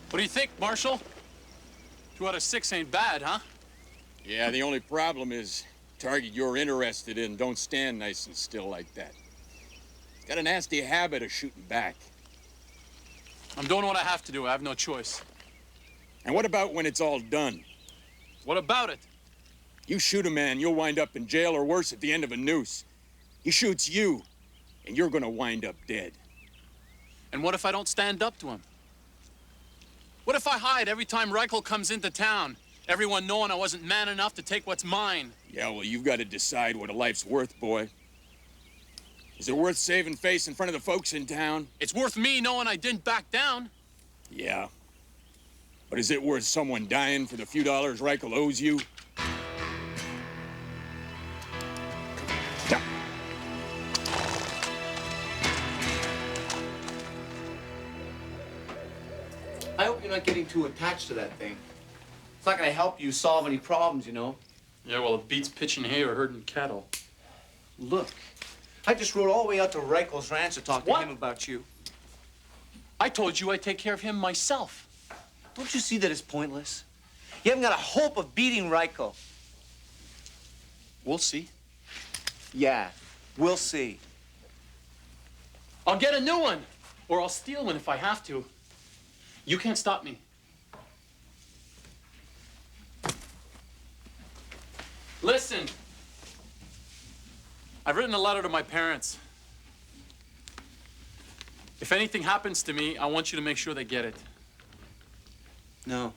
What do you think, Marshal? 2 out of 6 ain't bad, huh? Yeah, the only problem is target you're interested in don't stand nice and still like that. He's got a nasty habit of shooting back. I'm doing what I have to do. I have no choice. And what about when it's all done? What about it? You shoot a man, you'll wind up in jail or worse at the end of a noose. He shoots you, and you're gonna wind up dead. And what if I don't stand up to him? What if I hide every time Reichel comes into town? Everyone knowing I wasn't man enough to take what's mine. Yeah, well, you've got to decide what a life's worth, boy. Is it worth saving face in front of the folks in town? It's worth me knowing I didn't back down. Yeah. But is it worth someone dying for the few dollars Reichel owes you? I hope you're not getting too attached to that thing. It's not gonna help you solve any problems, you know. Yeah, well, it beats pitching hay or herding cattle. Look, I just rode all the way out to Reichel's ranch to talk to him about you. I told you I'd take care of him myself. Don't you see that it's pointless? You haven't got a hope of beating Reichel. We'll see. Yeah, we'll see. I'll get a new one, or I'll steal one if I have to. You can't stop me. Listen. I've written a letter to my parents. If anything happens to me, I want you to make sure they get it. No.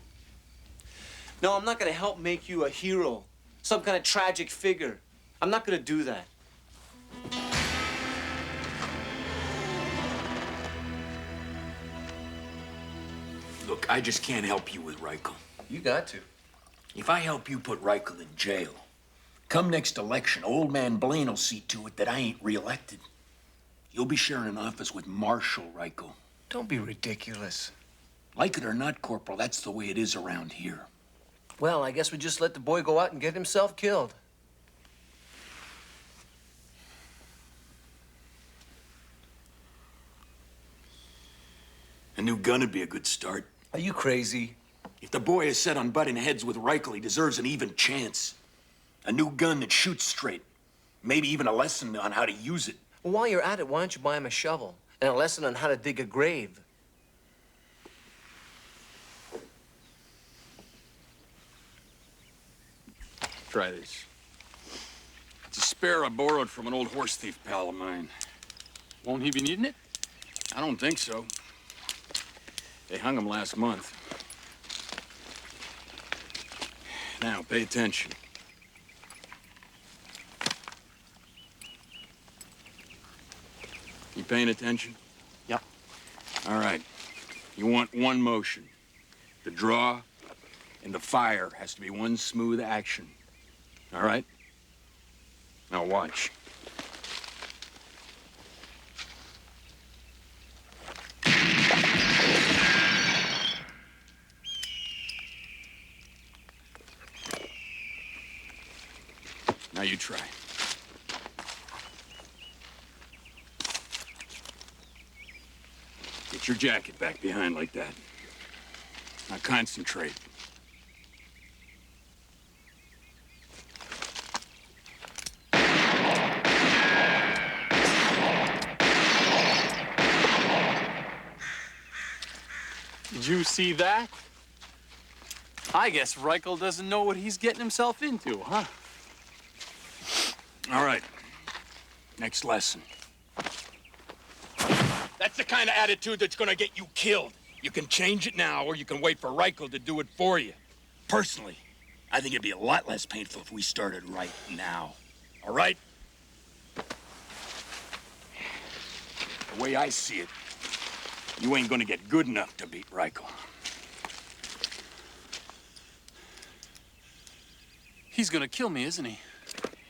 No, I'm not gonna help make you a hero, some kind of tragic figure. I'm not gonna do that. Look, I just can't help you with Reichel. You got to. If I help you put Reichel in jail, come next election, old man Blaine will see to it that I ain't reelected. You'll be sharing an office with Marshal Reichel. Don't be ridiculous. Like it or not, Corporal, that's the way it is around here. Well, I guess we just let the boy go out and get himself killed. A new gun would be a good start. Are you crazy? If the boy is set on butting heads with Reichel, he deserves an even chance. A new gun that shoots straight. Maybe even a lesson on how to use it. Well, while you're at it, why don't you buy him a shovel and a lesson on how to dig a grave? Try this. It's a spare I borrowed from an old horse thief pal of mine. Won't he be needing it? I don't think so. They hung him last month. Now, pay attention. You paying attention? Yep. All right. You want one motion. The draw and the fire has to be one smooth action. All right? Now watch. Now you try. Get your jacket back behind like that. Now concentrate. you see that? I guess Reichel doesn't know what he's getting himself into, huh? All right. Next lesson. That's the kind of attitude that's gonna get you killed. You can change it now, or you can wait for Reichel to do it for you. Personally, I think it'd be a lot less painful if we started right now. All right? The way I see it, you ain't gonna get good enough to beat Reichel. He's gonna kill me, isn't he?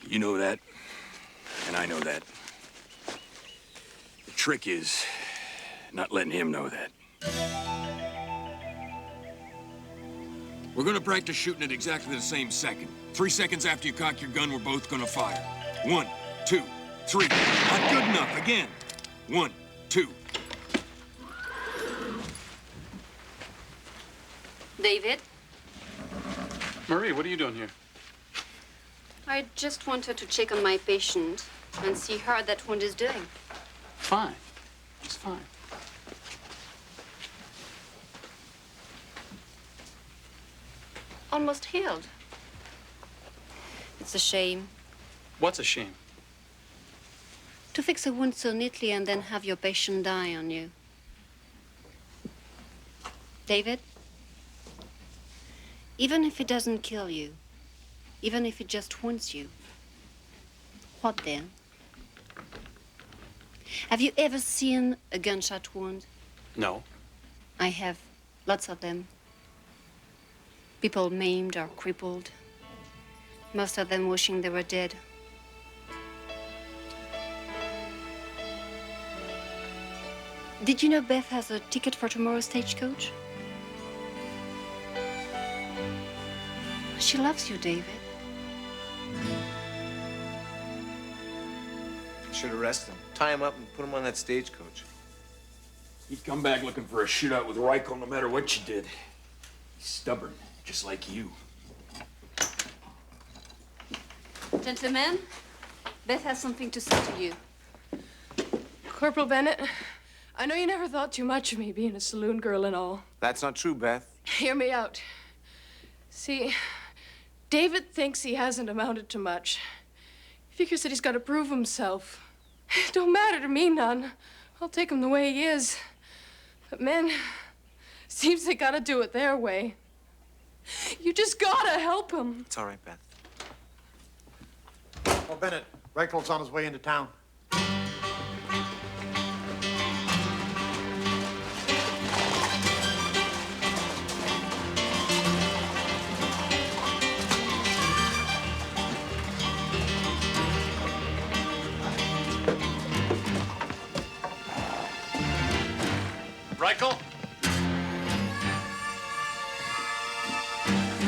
You know that, and I know that. The trick is not letting him know that. We're gonna practice shooting at exactly the same second. 3 seconds after you cock your gun, we're both gonna fire. 1, 2, 3. Not good enough. Again. 1, 2. David? Marie, what are you doing here? I just wanted to check on my patient and see how that wound is doing. Fine. It's fine. Almost healed. It's a shame. What's a shame? To fix a wound so neatly and then have your patient die on you. David? Even if it doesn't kill you, even if it just wounds you, what then? Have you ever seen a gunshot wound? No. I have. Lots of them. People maimed or crippled. Most of them wishing they were dead. Did you know Beth has a ticket for tomorrow's stagecoach? She loves you, David. Should arrest him. Tie him up and put him on that stagecoach. He'd come back looking for a shootout with Reichel no matter what you did. He's stubborn, just like you. Gentlemen, Beth has something to say to you. Corporal Bennett, I know you never thought too much of me being a saloon girl and all. That's not true, Beth. Hear me out. See, David thinks he hasn't amounted to much. He figures that he's got to prove himself. It don't matter to me none. I'll take him the way he is. But men, seems they gotta do it their way. You just gotta help him. It's all right, Beth. Oh, Bennett, Reichel's on his way into town. Reichel?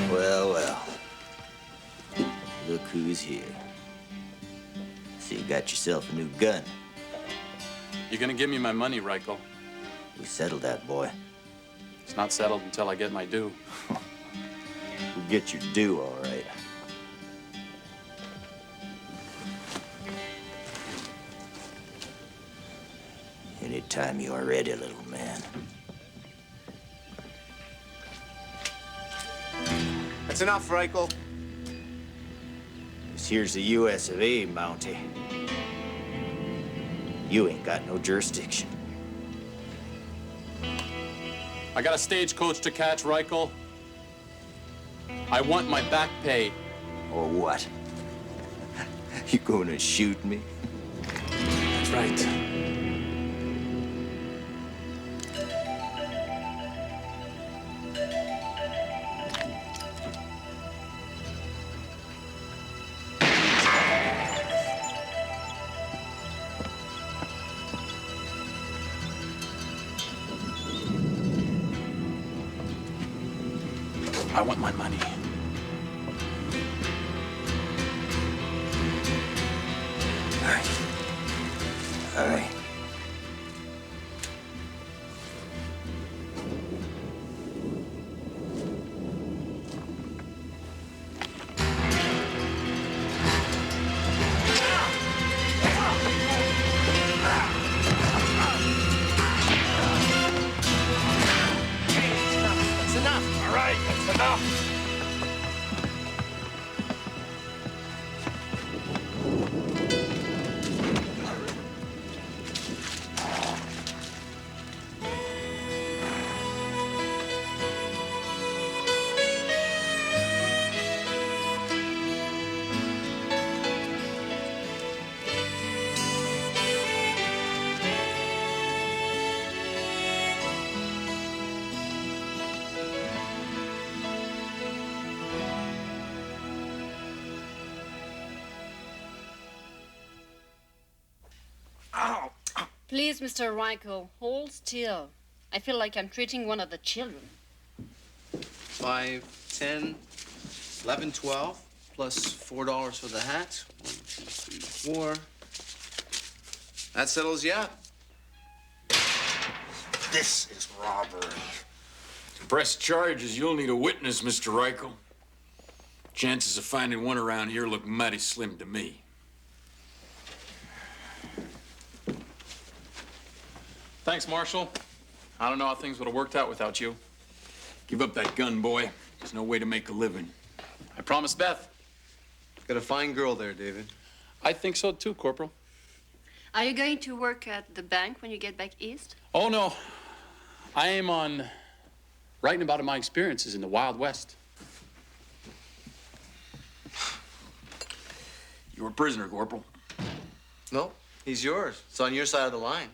Well, well. Look who's here. So you got yourself a new gun. You're gonna give me my money, Reichel. We settled that, boy. It's not settled until I get my due. We'll get your due, all right. Anytime you are ready, little man. That's enough, Reichel. This here's the U.S. of A. Mountie. You ain't got no jurisdiction. I got a stagecoach to catch, Reichel. I want my back pay. Or what? You gonna shoot me? That's right. I want my money. All right. All right. Please, Mr. Reichel, hold still. I feel like I'm treating one of the children. 5, 10, 11, 12, plus $4 for the hat. 1, 2, 3, 4. That settles you out. This is robbery. To press charges, you'll need a witness, Mr. Reichel. Chances of finding one around here look mighty slim to me. Thanks, Marshal. I don't know how things would have worked out without you. Give up that gun, boy. There's no way to make a living. I promised Beth. Got a fine girl there, David. I think so too, Corporal. Are you going to work at the bank when you get back east? Oh, no. I aim on writing about my experiences in the Wild West. You were a prisoner, Corporal. No, he's yours. It's on your side of the line.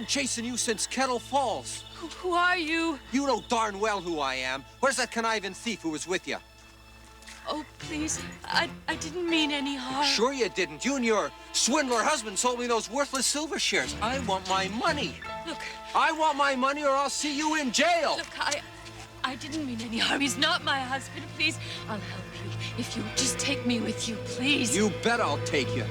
Chasing you since Kettle Falls. Who are you? You know darn well who I am. Where's that conniving thief who was with you? Oh, please. I didn't mean any harm. Sure you didn't. You and your swindler husband sold me those worthless silver shares. I want my money. Look. I want my money or I'll see you in jail. Look, I didn't mean any harm. He's not my husband. Please, I'll help you. If you just take me with you, please. You bet I'll take you.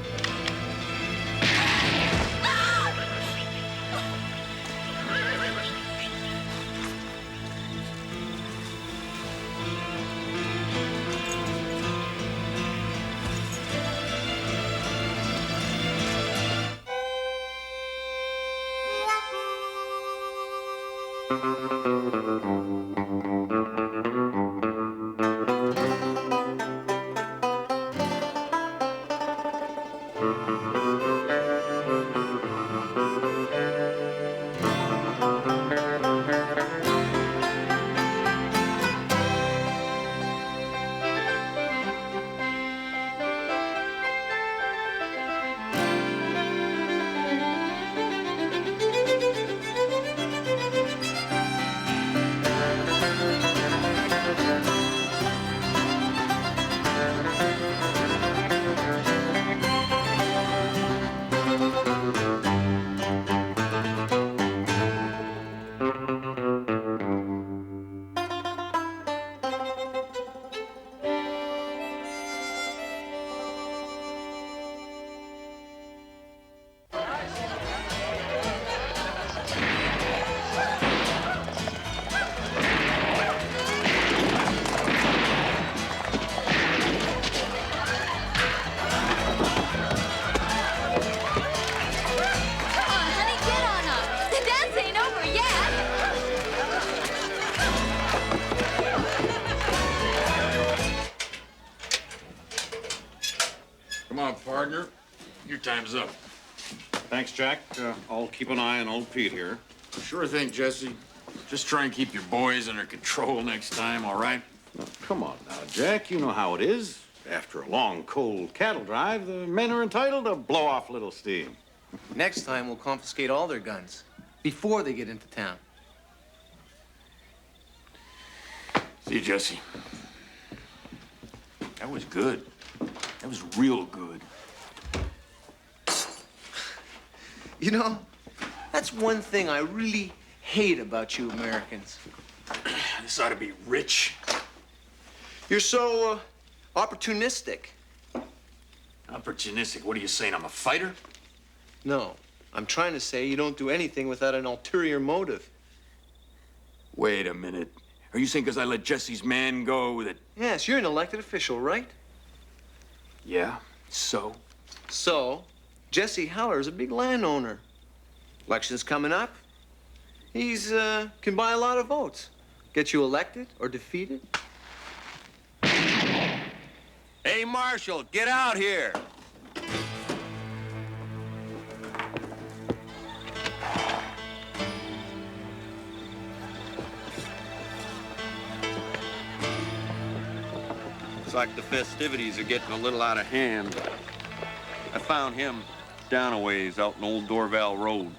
Partner, your time's up. Thanks, Jack. I'll keep an eye on old Pete here. Sure thing, Jesse. Just try and keep your boys under control next time, all right? Oh, come on now, Jack. You know how it is. After a long, cold cattle drive, the men are entitled to blow off a little steam. Next time, we'll confiscate all their guns before they get into town. See, Jesse, that was good. That was real good. You know, that's one thing I really hate about you Americans. This ought to be rich. You're so opportunistic. Opportunistic? What are you saying? I'm a fighter? No, I'm trying to say you don't do anything without an ulterior motive. Wait a minute. Are you saying because I let Jesse's man go that... Yes, you're an elected official, right? Yeah, so? So, Jesse Heller's a big landowner. Election's coming up. He's, can buy a lot of votes. Get you elected or defeated. Hey, Marshal, get out here. Looks like the festivities are getting a little out of hand. I found him down a ways out in Old Dorval Road.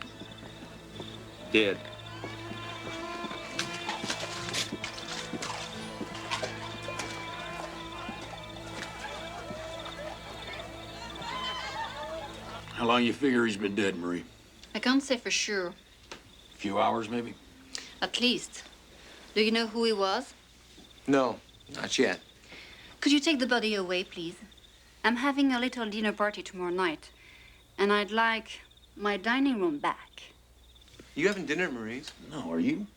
Dead. How long you figure he's been dead, Marie? I can't say for sure. A few hours, maybe? At least. Do you know who he was? No, not yet. Could you take the body away, please? I'm having a little dinner party tomorrow night, and I'd like my dining room back. You having dinner at Marie's? No, are you?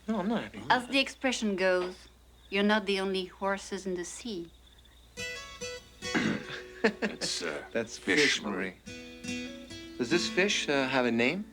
No, I'm not having As the expression goes, you're not the only horses in the sea. That's fish, Marie. Does this fish have a name?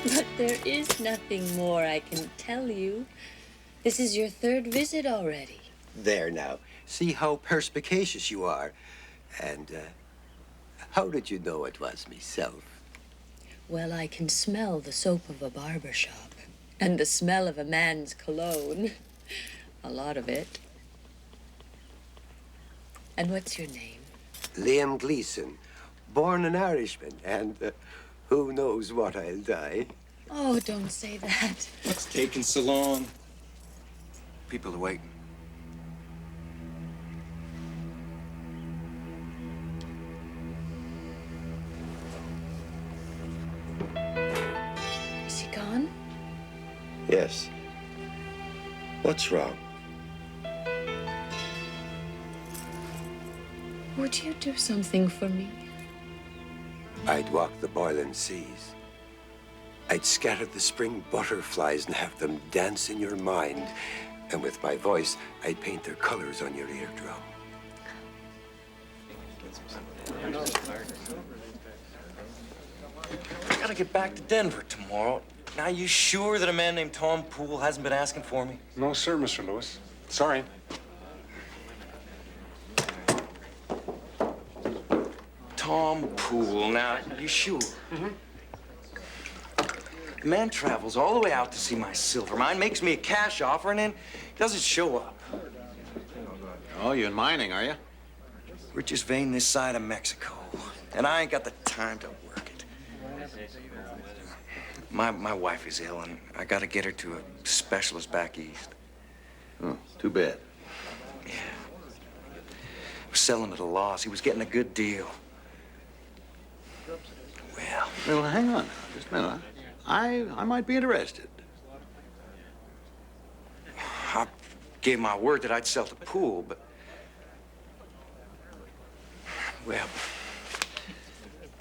But there is nothing more I can tell you. This is your third visit already. There now. See how perspicacious you are. And, how did you know it was myself? Well, I can smell the soap of a barber shop and the smell of a man's cologne. A lot of it. And what's your name? Liam Gleason, born an Irishman, and who knows what I'll die. Oh, don't say that. What's taking so long? People are waiting. Is he gone? Yes. What's wrong? Would you do something for me? I'd walk the boiling seas. I'd scatter the spring butterflies and have them dance in your mind. And with my voice, I'd paint their colors on your eardrum. I gotta get back to Denver tomorrow. Now, you sure that a man named Tom Poole hasn't been asking for me? No, sir, Mr. Lewis. Sorry. Tom Poole. Now, you sure? Mm-hmm. The man travels all the way out to see my silver mine, makes me a cash offer, and then doesn't show up. Oh, you in mining, are you? Richest vein this side of Mexico. And I ain't got the time to work it. My wife is ill, and I gotta get her to a specialist back east. Oh, too bad. Yeah. We're selling at a loss. He was getting a good deal. Well, hang on just a minute. I might be interested. I gave my word that I'd sell to Poole, but... Well,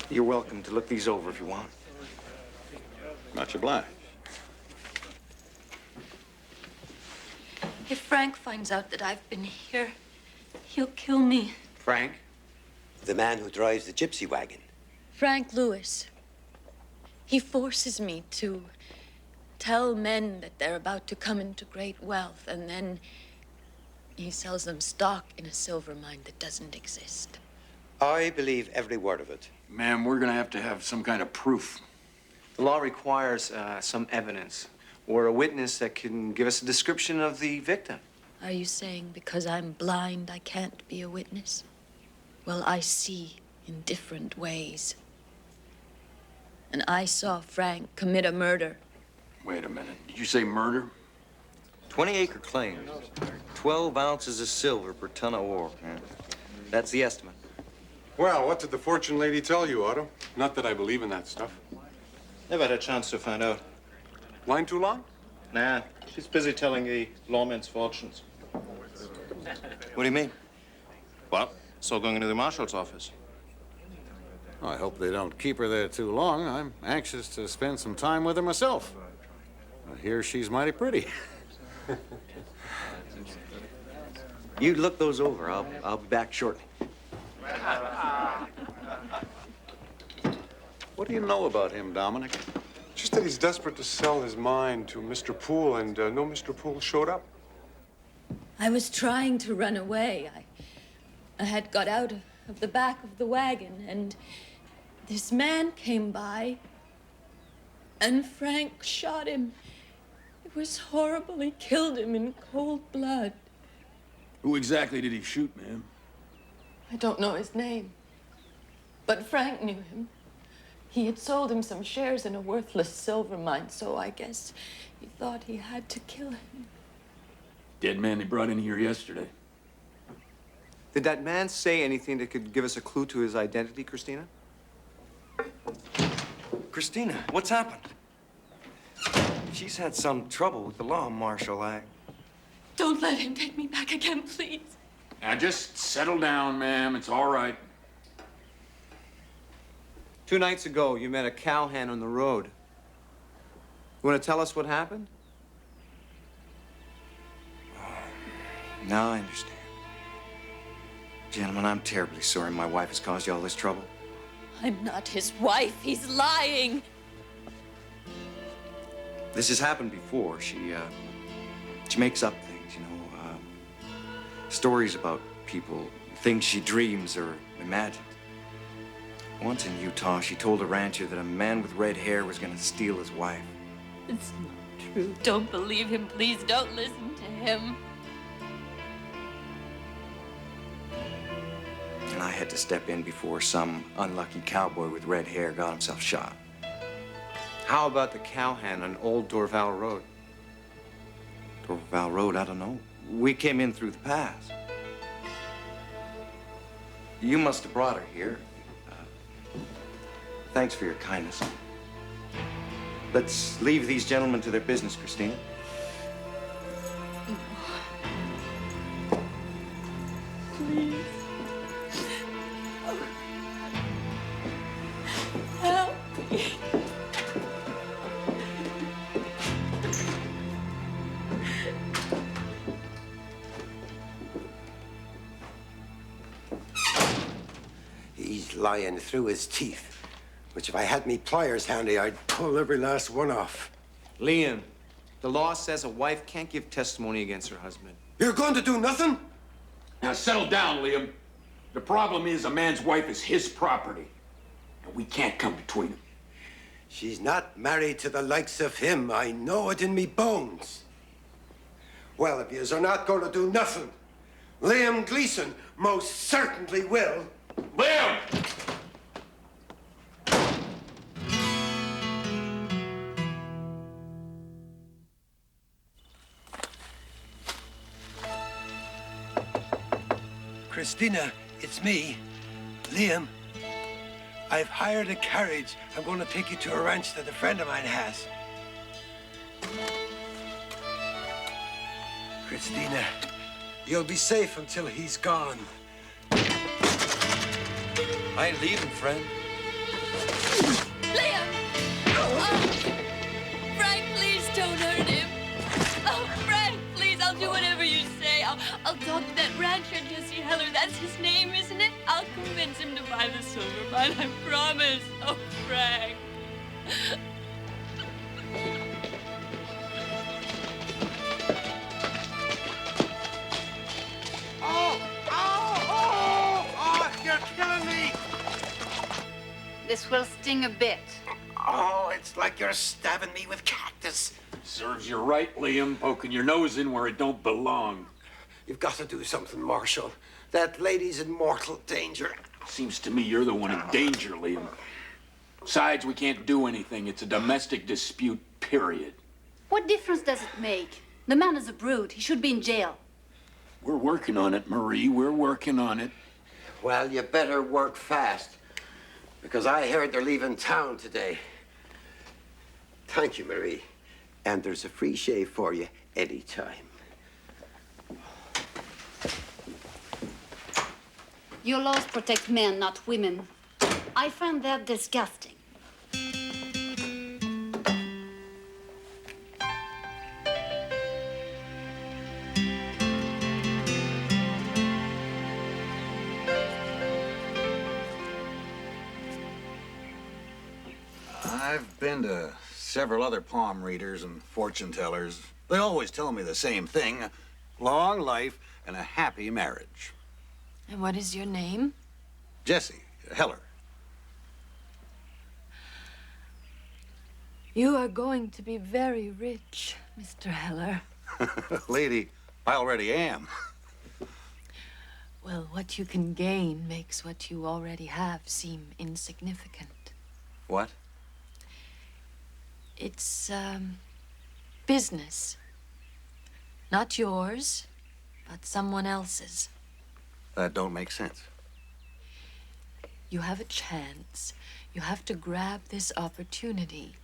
you're welcome to look these over if you want. Much obliged. If Frank finds out that I've been here, he'll kill me. Frank? The man who drives the gypsy wagon. Frank Lewis. He forces me to tell men that they're about to come into great wealth, and then he sells them stock in a silver mine that doesn't exist. I believe every word of it. Ma'am, we're gonna have some kind of proof. The law requires some evidence or a witness that can give us a description of the victim. Are you saying because I'm blind, I can't be a witness? Well, I see in different ways. And I saw Frank commit a murder. Wait a minute. Did you say murder? 20-acre claims. 12 ounces of silver per ton of ore. Yeah. That's the estimate. Well, what did the fortune lady tell you, Otto? Not that I believe in that stuff. Never had a chance to find out. Line too long? Nah, she's busy telling the lawman's fortunes. What do you mean? Well, so going into the Marshal's office. I hope they don't keep her there too long. I'm anxious to spend some time with her myself. I hear she's mighty pretty. You look those over. I'll be back shortly. What do you know about him, Dominic? Just that he's desperate to sell his mine to Mr. Poole, and no Mr. Poole showed up. I was trying to run away. I had got out of the back of the wagon, and this man came by, and Frank shot him. It was horrible. He killed him in cold blood. Who exactly did he shoot, ma'am? I don't know his name, but Frank knew him. He had sold him some shares in a worthless silver mine, so I guess he thought he had to kill him. Dead man they brought in here yesterday. Did that man say anything that could give us a clue to his identity, Christina? Christina, what's happened? She's had some trouble with the law, Marshal. Don't let him take me back again, please. Now just settle down, ma'am. It's all right. 2 nights ago, you met a cowhand on the road. You want to tell us what happened? Now I understand. Gentlemen, I'm terribly sorry my wife has caused you all this trouble. I'm not his wife. He's lying. This has happened before. She makes up things, you know, stories about people, things she dreams or imagines. Once in Utah, she told a rancher that a man with red hair was going to steal his wife. It's not true. Don't believe him. Please don't listen to him. And I had to step in before some unlucky cowboy with red hair got himself shot. How about the cowhand on Old Dorval Road? Dorval Road, I don't know. We came in through the pass. You must have brought her here. Thanks for your kindness. Let's leave these gentlemen to their business, Christina. Please. Help me. He's lying through his teeth. Which if I had me pliers handy, I'd pull every last one off. Liam, the law says a wife can't give testimony against her husband. You're going to do nothing? Now settle down, Liam. The problem is a man's wife is his property, and we can't come between them. She's not married to the likes of him. I know it in me bones. Well, if yous are not going to do nothing, Liam Gleason most certainly will. Liam! Christina, it's me, Liam. I've hired a carriage. I'm going to take you to a ranch that a friend of mine has. Christina, you'll be safe until he's gone. I ain't leaving, friend. Liam! Oh, Frank, please don't hurt him. Oh, Frank, please, I'll do whatever I'll talk to that rancher, Jesse Heller. That's his name, isn't it? I'll convince him to buy the silver mine, I promise. Oh, Frank. Oh, you're killing me! This will sting a bit. Oh, it's like you're stabbing me with cactus. Serves you right, Liam, poking your nose in where it don't belong. You've got to do something, Marshal. That lady's in mortal danger. Seems to me you're the one in danger, Liam. Besides, we can't do anything. It's a domestic dispute, period. What difference does it make? The man is a brute. He should be in jail. We're working on it, Marie. We're working on it. Well, you better work fast, because I heard they're leaving town today. Thank you, Marie. And there's a free shave for you anytime. Your laws protect men, not women. I find that disgusting. I've been to several other palm readers and fortune tellers. They always tell me the same thing: long life and a happy marriage. And what is your name? Jesse Heller. You are going to be very rich, Mr. Heller. Lady, I already am. Well, what you can gain makes what you already have seem insignificant. What? It's, business. Not yours, but someone else's. That don't make sense. You have a chance. You have to grab this opportunity.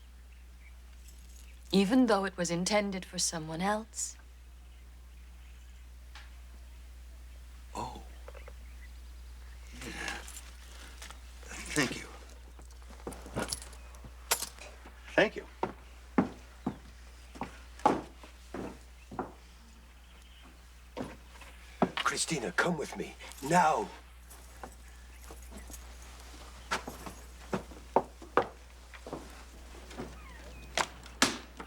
Even though it was intended for someone else. Oh. Yeah. Thank you. Thank you. Christina, come with me. Now.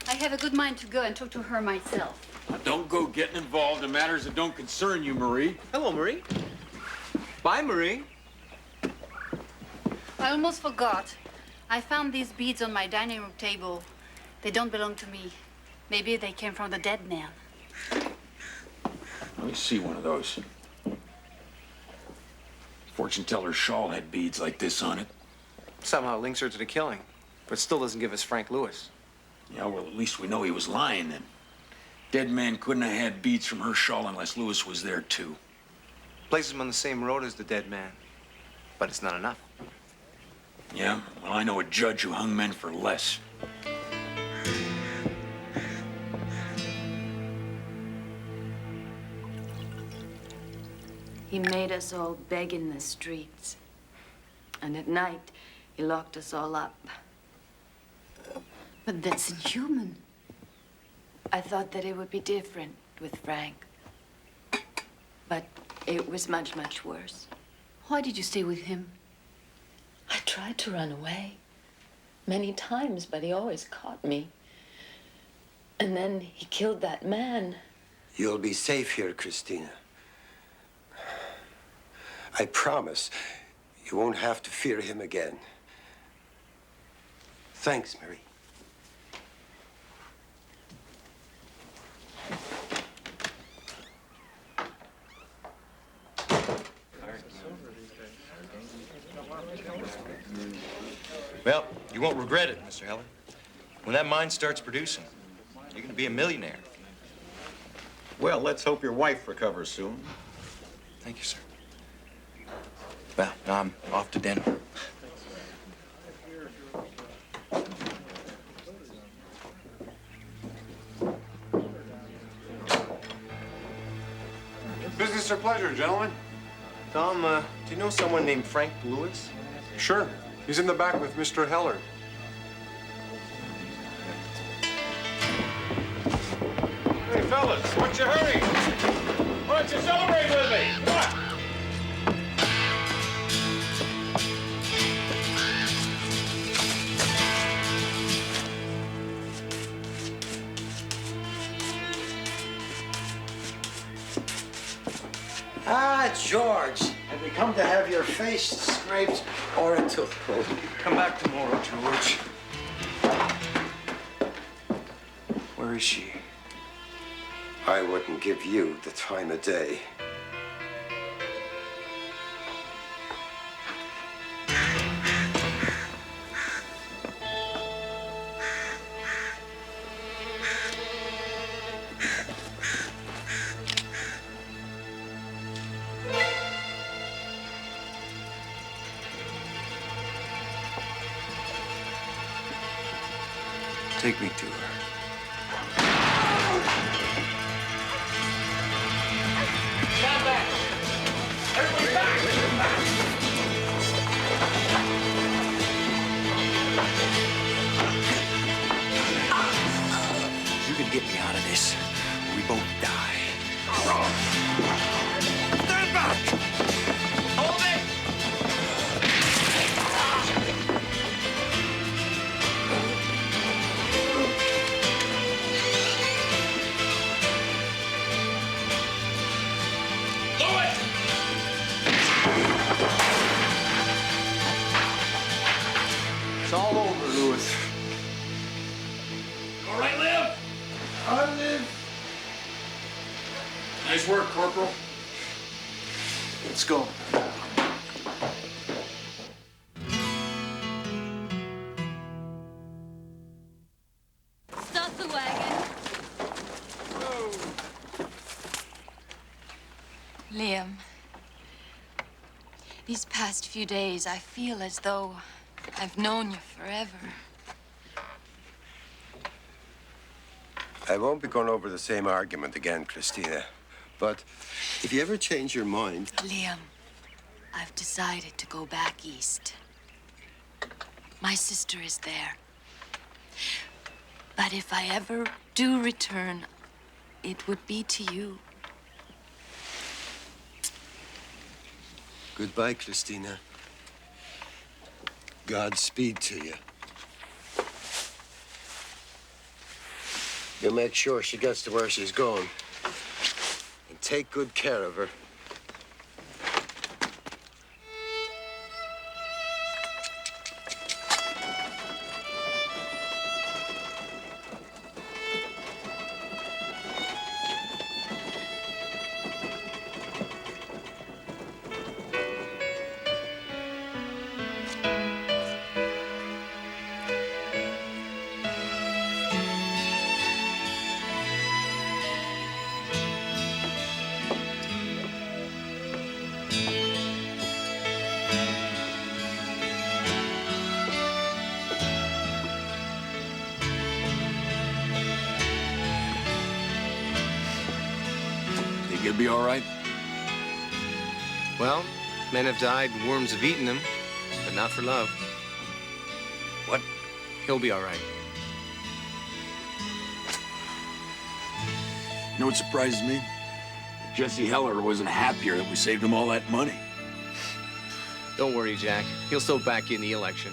I have a good mind to go and talk to her myself. Now, don't go getting involved in matters that don't concern you, Marie. Hello, Marie. Bye, Marie. I almost forgot. I found these beads on my dining room table. They don't belong to me. Maybe they came from the dead man. Let me see one of those. Fortune teller's shawl had beads like this on it. Somehow links her to the killing, but still doesn't give us Frank Lewis. Yeah, well, at least we know he was lying then. Dead man couldn't have had beads from her shawl unless Lewis was there, too. Places him on the same road as the dead man, but it's not enough. Yeah, well, I know a judge who hung men for less. He made us all beg in the streets. And at night, he locked us all up. But that's inhuman. I thought that it would be different with Frank. But it was much, much worse. Why did you stay with him? I tried to run away many times, but he always caught me. And then he killed that man. You'll be safe here, Christina. I promise you won't have to fear him again. Thanks, Mary. Well, you won't regret it, Mr. Heller. When that mine starts producing, you're gonna be a millionaire. Well, let's hope your wife recovers soon. Thank you, sir. Well, now I'm off to dinner. Business or pleasure, gentlemen? Tom, do you know someone named Frank Lewis? Sure. He's in the back with Mr. Heller. Hey, fellas, what's your hurry? don't you celebrate with me? Come on. Ah, George, have you come to have your face scraped or a tooth pulled? Come back tomorrow, George. Where is she? I wouldn't give you the time of day. Take me to her. Stand back. Everybody back. You can get me out of this, or we both die. Stand back! Hold it. It's all over, Louis. All right, Liv? I live. Nice work, Corporal. Let's go. Stop the wagon. Liam, these past few days, I feel as though I've known you forever. I won't be going over the same argument again, Christina. But if you ever change your mind... Liam, I've decided to go back east. My sister is there. But if I ever do return, it would be to you. Goodbye, Christina. Godspeed to you. You make sure she gets to where she's going. And take good care of her. Think he'll be all right? Well, men have died and worms have eaten them, but not for love. What? He'll be all right. You know what surprises me? Jesse Heller wasn't happier that we saved him all that money. Don't worry, Jack. He'll still back in the election.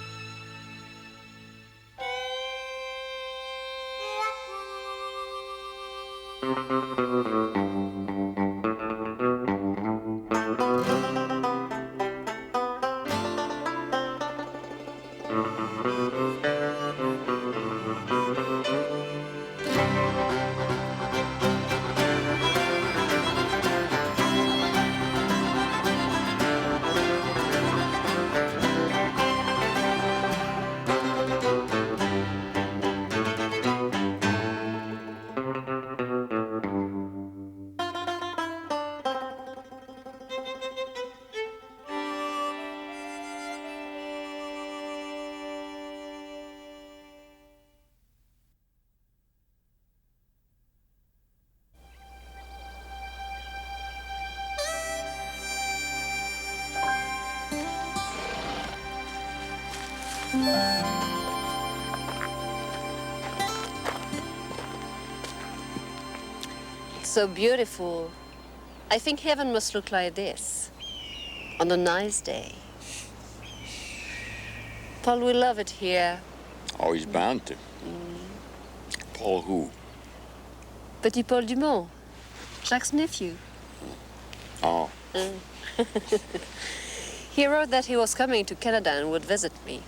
It's so beautiful. I think heaven must look like this on a nice day. Paul will love it here. Oh, he's bound to. Paul who? Petit Paul Dumont, Jacques' nephew. Oh. He wrote that he was coming to Canada and would visit me.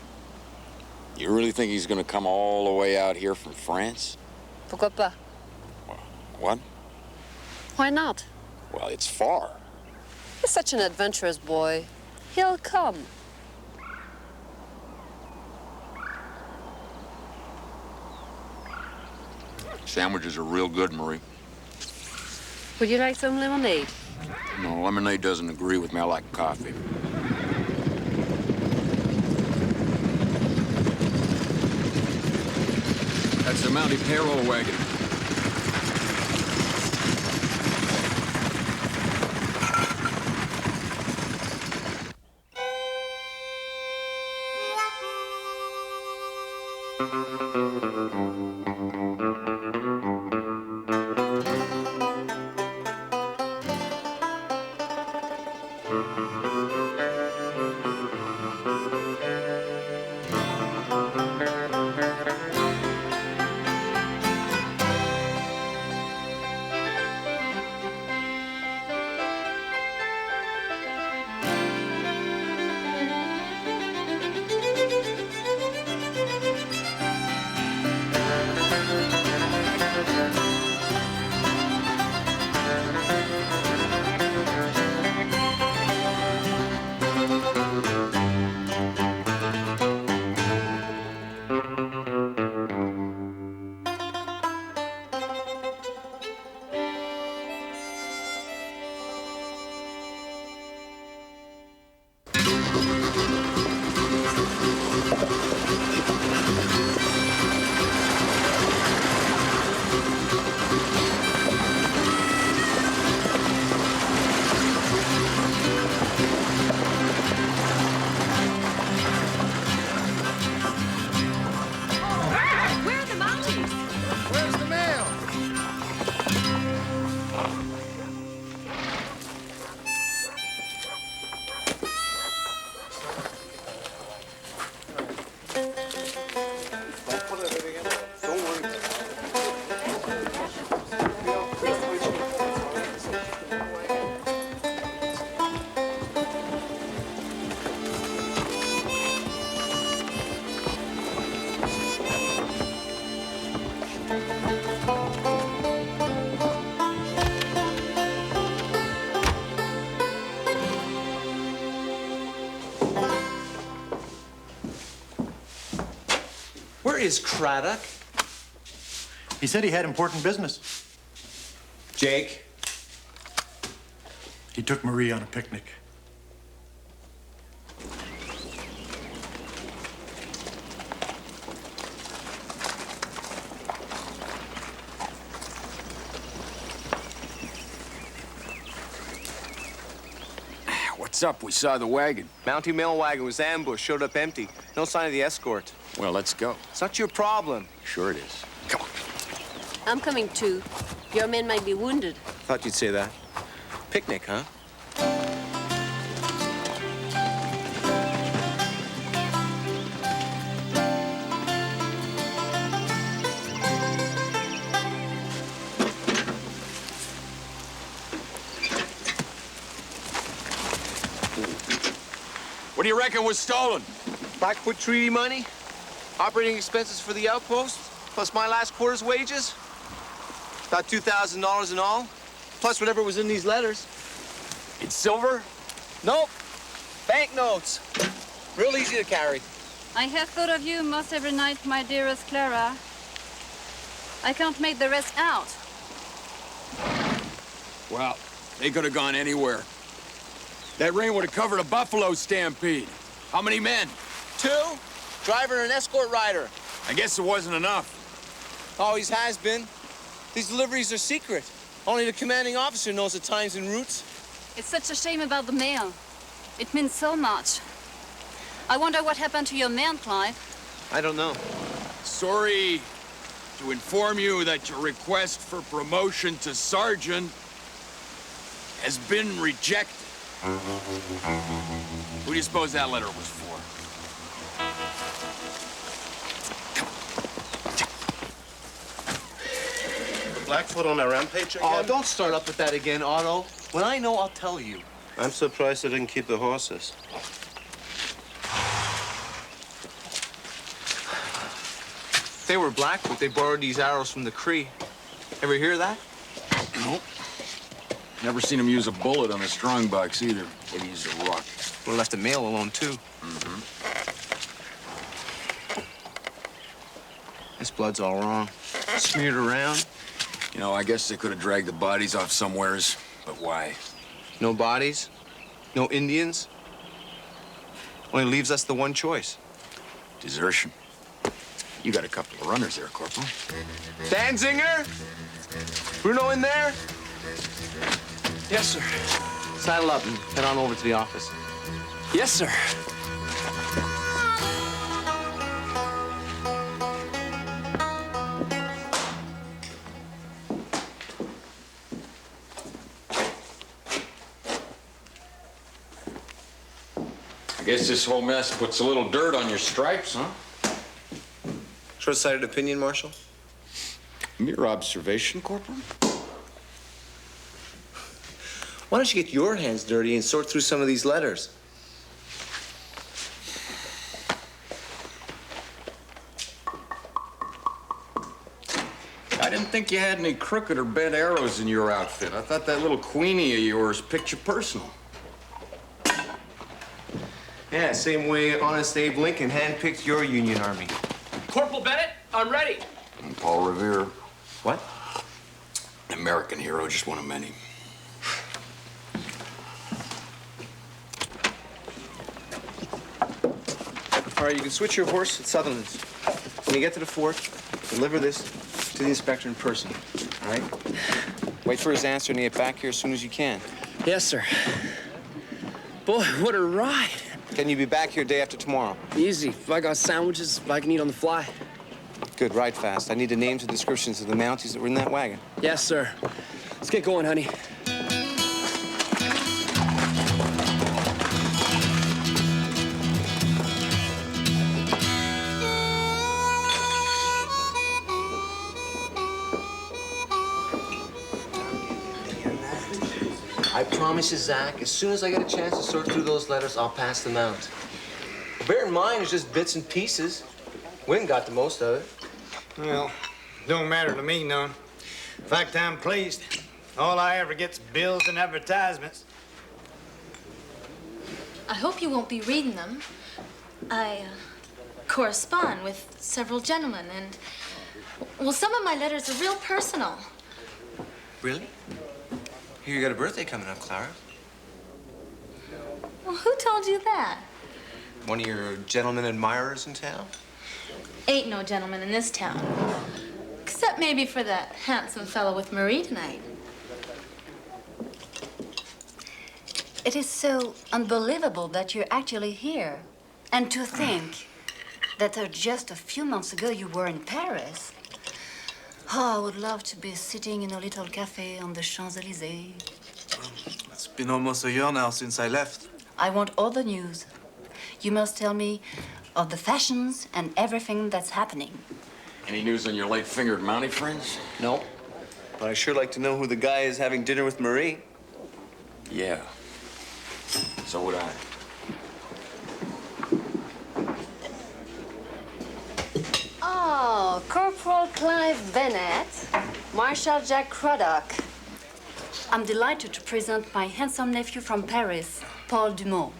You really think he's gonna come all the way out here from France? Pourquoi pas? What? Why not? Well, it's far. He's such an adventurous boy. He'll come. Sandwiches are real good, Marie. Would you like some lemonade? No, lemonade doesn't agree with me. I like coffee. That's the mounted payroll wagon. Where is Craddock? He said he had important business. Jake? He took Marie on a picnic. What's up? We saw the wagon. Mountie mail wagon was ambushed, showed up empty. No sign of the escort. Well, let's go. It's not your problem. Sure it is. Come on. I'm coming too. Your men might be wounded. Thought you'd say that. Picnic, huh? What do you reckon was stolen? Blackfoot treaty money, operating expenses for the outpost, plus my last quarter's wages. About $2,000 in all, plus whatever was in these letters. It's silver? Nope. Banknotes. Real easy to carry. I have thought of you most every night, my dearest Clara. I can't make the rest out. Well, they could have gone anywhere. That rain would have covered a buffalo stampede. How many men? 2, driver and an escort rider. I guess it wasn't enough. Always has been. These deliveries are secret. Only the commanding officer knows the times and routes. It's such a shame about the mail. It means so much. I wonder what happened to your man, Clive. I don't know. Sorry to inform you that your request for promotion to sergeant has been rejected. Who do you suppose that letter was for? Blackfoot on a rampage again? Oh, don't start up with that again, Otto. When I know, I'll tell you. I'm surprised they didn't keep the horses. They were Blackfoot. They borrowed these arrows from the Cree. Ever hear that? Nope. Never seen him use a bullet on a strongbox either. Maybe he used a rock. We left the mail alone, too. This blood's all wrong. Smeared around. You know, I guess they could have dragged the bodies off somewheres, but why? No bodies, no Indians. Only leaves us the one choice. Desertion. You got a couple of runners there, Corporal. Danzinger? Bruno in there? Yes, sir. Saddle up and head on over to the office. Yes, sir. I guess this whole mess puts a little dirt on your stripes, huh? Short-sighted opinion, Marshal? Mere observation, Corporal. Why don't you get your hands dirty and sort through some of these letters? I didn't think you had any crooked or bent arrows in your outfit. I thought that little queenie of yours picked you personal. Yeah, same way Honest Abe Lincoln handpicked your Union Army. Corporal Bennett, I'm ready. And Paul Revere. What? An American hero, just one of many. All right, you can switch your horse at Sutherland's. When you get to the fort, deliver this to the inspector in person, all right? Wait for his answer and get back here as soon as you can. Yes, sir. Boy, what a ride. Can you be back here day after tomorrow? Easy. If I got sandwiches, if I can eat on the fly. Good, ride fast. I need the names and descriptions of the Mounties that were in that wagon. Yes, sir. Let's get going, honey. I promise you, Zach, as soon as I get a chance to sort through those letters, I'll pass them out. Bear in mind, it's just bits and pieces. Wynn got the most of it. Well, don't matter to me none. In fact, I'm pleased. All I ever get's bills and advertisements. I hope you won't be reading them. I correspond with several gentlemen, and, well, some of my letters are real personal. Really? Here you got a birthday coming up, Clara. Well, who told you that? One of your gentlemen admirers in town? Ain't no gentleman in this town. Except maybe for that handsome fellow with Marie tonight. It is so unbelievable that you're actually here. And to think that just a few months ago you were in Paris. Oh, I would love to be sitting in a little cafe on the Champs-Élysées. It's been almost a year now since I left. I want all the news. You must tell me of the fashions and everything that's happening. Any news on your light-fingered Mountie friends? No. But I'd sure like to know who the guy is having dinner with Marie. Yeah. So would I. Oh, Corporal Clive Bennett, Marshal Jack Craddock. I'm delighted to present my handsome nephew from Paris, Paul Dumont.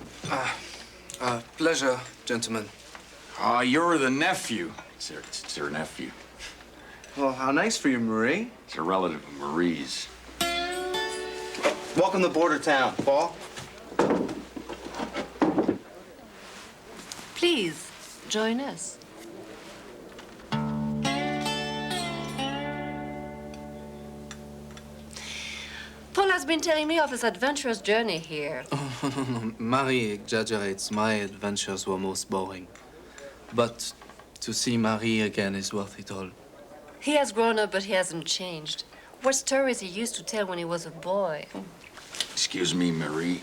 Pleasure, gentlemen. You're the nephew. It's her nephew. Well, how nice for you, Marie. It's a relative of Marie's. Welcome to Bordertown, Paul. Please, join us. Paul has been telling me of his adventurous journey here. Oh, Marie exaggerates. My adventures were most boring. But to see Marie again is worth it all. He has grown up, but he hasn't changed. What stories he used to tell when he was a boy. Excuse me, Marie.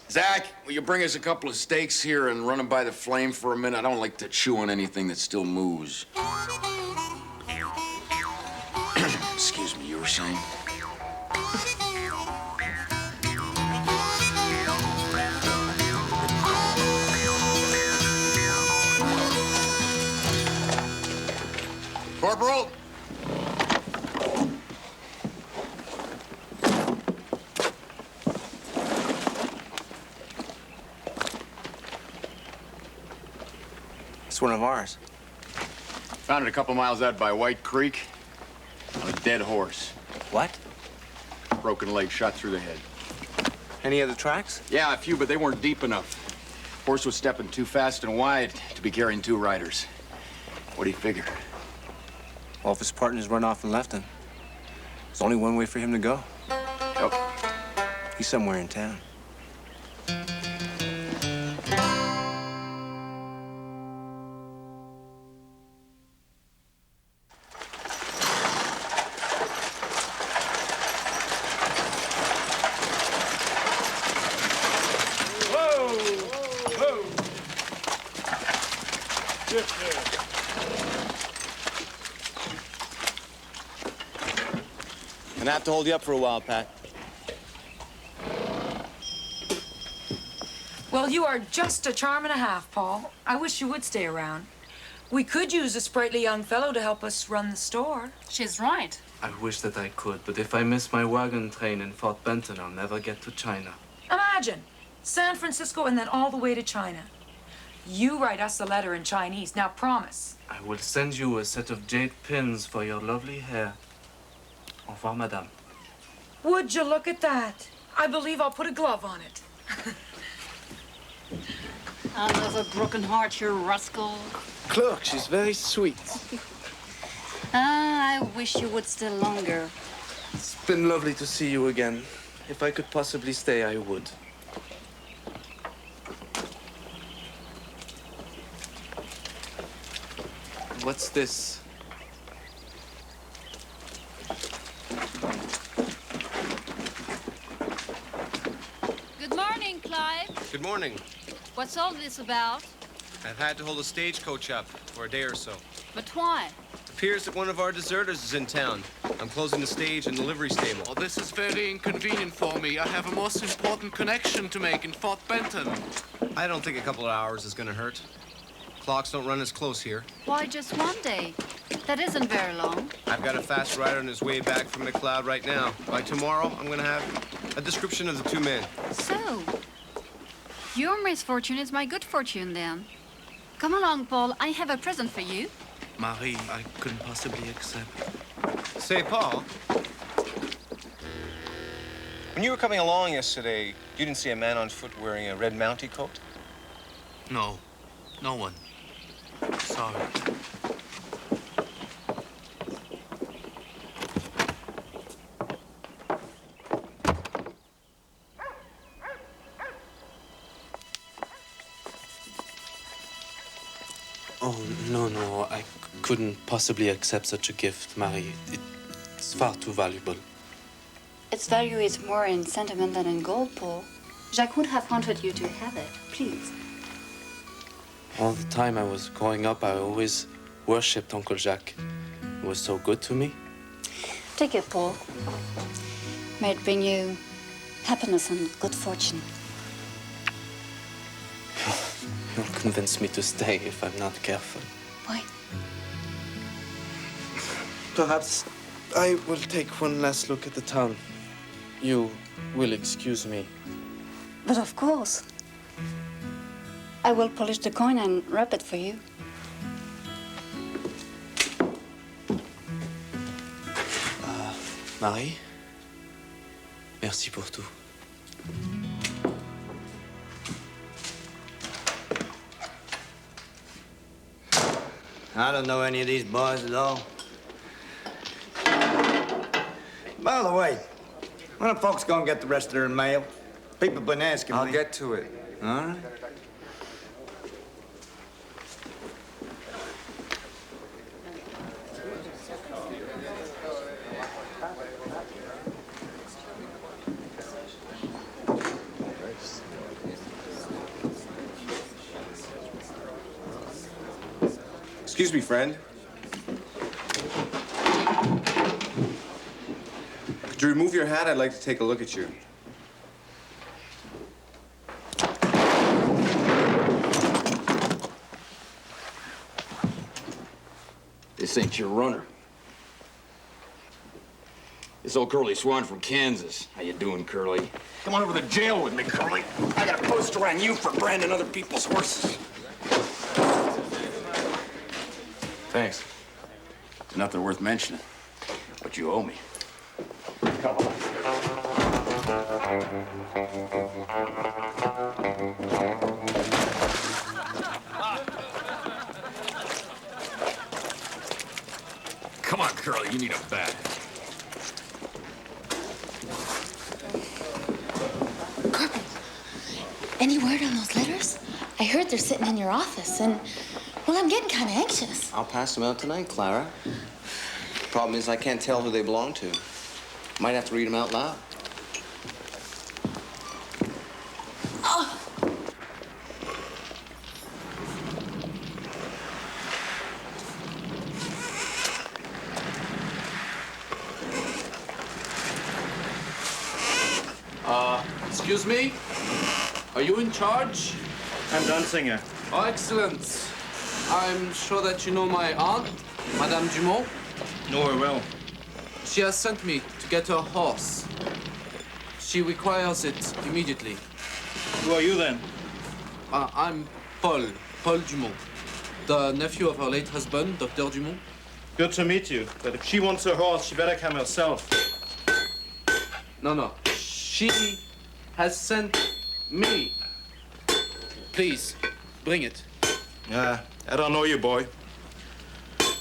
Zach, will you bring us a couple of steaks here and run them by the flame for a minute? I don't like to chew on anything that still moves. Excuse me, you were saying? Corporal! It's one of ours. Found it a couple miles out by White Creek on a dead horse. What? Broken leg, shot through the head. Any other tracks? Yeah, a few, but they weren't deep enough. Horse was stepping too fast and wide to be carrying two riders. What do you figure? All of his partners run off and left him. There's only one way for him to go. Yep. He's somewhere in town. Gonna have to hold you up for a while, Pat. Well, you are just a charm and a half, Paul. I wish you would stay around. We could use a sprightly young fellow to help us run the store. She's right. I wish that I could, but if I miss my wagon train in Fort Benton, I'll never get to China. Imagine, San Francisco and then all the way to China. You write us a letter in Chinese. Now, promise. I will send you a set of jade pins for your lovely hair. Au revoir, madame. Would you look at that? I believe I'll put a glove on it. Another broken heart, you rascal. Clerk, she's very sweet. I wish you would stay longer. It's been lovely to see you again. If I could possibly stay, I would. What's this? Good morning, Clive. Good morning. What's all this about? I've had to hold a stagecoach up for a day or so. But why? Appears that one of our deserters is in town. I'm closing the stage in the livery stable. Oh, this is very inconvenient for me. I have a most important connection to make in Fort Benton. I don't think a couple of hours is gonna hurt. Clocks don't run as close here. Why just one day? That isn't very long. I've got a fast rider on his way back from McLeod right now. By tomorrow, I'm gonna have a description of the two men. So, your misfortune is my good fortune, then. Come along, Paul. I have a present for you. Marie, I couldn't possibly accept. Say, Paul, when you were coming along yesterday, you didn't see a man on foot wearing a red Mountie coat? No, no one. Sorry. Oh, no, I couldn't possibly accept such a gift, Marie. It's far too valuable. Its value is more in sentiment than in gold, Paul. Jacques would have wanted you to have it. Please. All the time I was growing up, I always worshipped Uncle Jacques. He was so good to me. Take it, Paul. May it bring you happiness and good fortune. You'll convince me to stay if I'm not careful. Why? Perhaps I will take one last look at the town. You will excuse me. But of course. I will polish the coin and wrap it for you. Marie, merci pour tout. I don't know any of these boys at all. By the way, when are folks gonna get the rest of their mail? People been asking me. I'll get to it. All right. Excuse me, friend. Could you remove your hat? I'd like to take a look at you. This ain't your runner. This old Curly Swan from Kansas. How you doing, Curly? Come on over to jail with me, Curly. I got a poster on you for branding other people's horses. Thanks. It's nothing worth mentioning, but you owe me. Come on. Come on, Curly, you need a bat. Corporal, any word on those letters? I heard they're sitting in your office, and, well, I'm getting kind of anxious. I'll pass them out tonight, Clara. Problem is, I can't tell who they belong to. Might have to read them out loud. Oh. Excuse me? Are you in charge? I'm Danzinger. Oh, excellent. I'm sure that you know my aunt, Madame Dumont. Know her well. She has sent me to get her horse. She requires it immediately. Who are you then? I'm Paul Dumont, the nephew of her late husband, Dr. Dumont. Good to meet you. But if she wants her horse, she better come herself. No. She has sent me. Please, bring it. I don't know you, boy.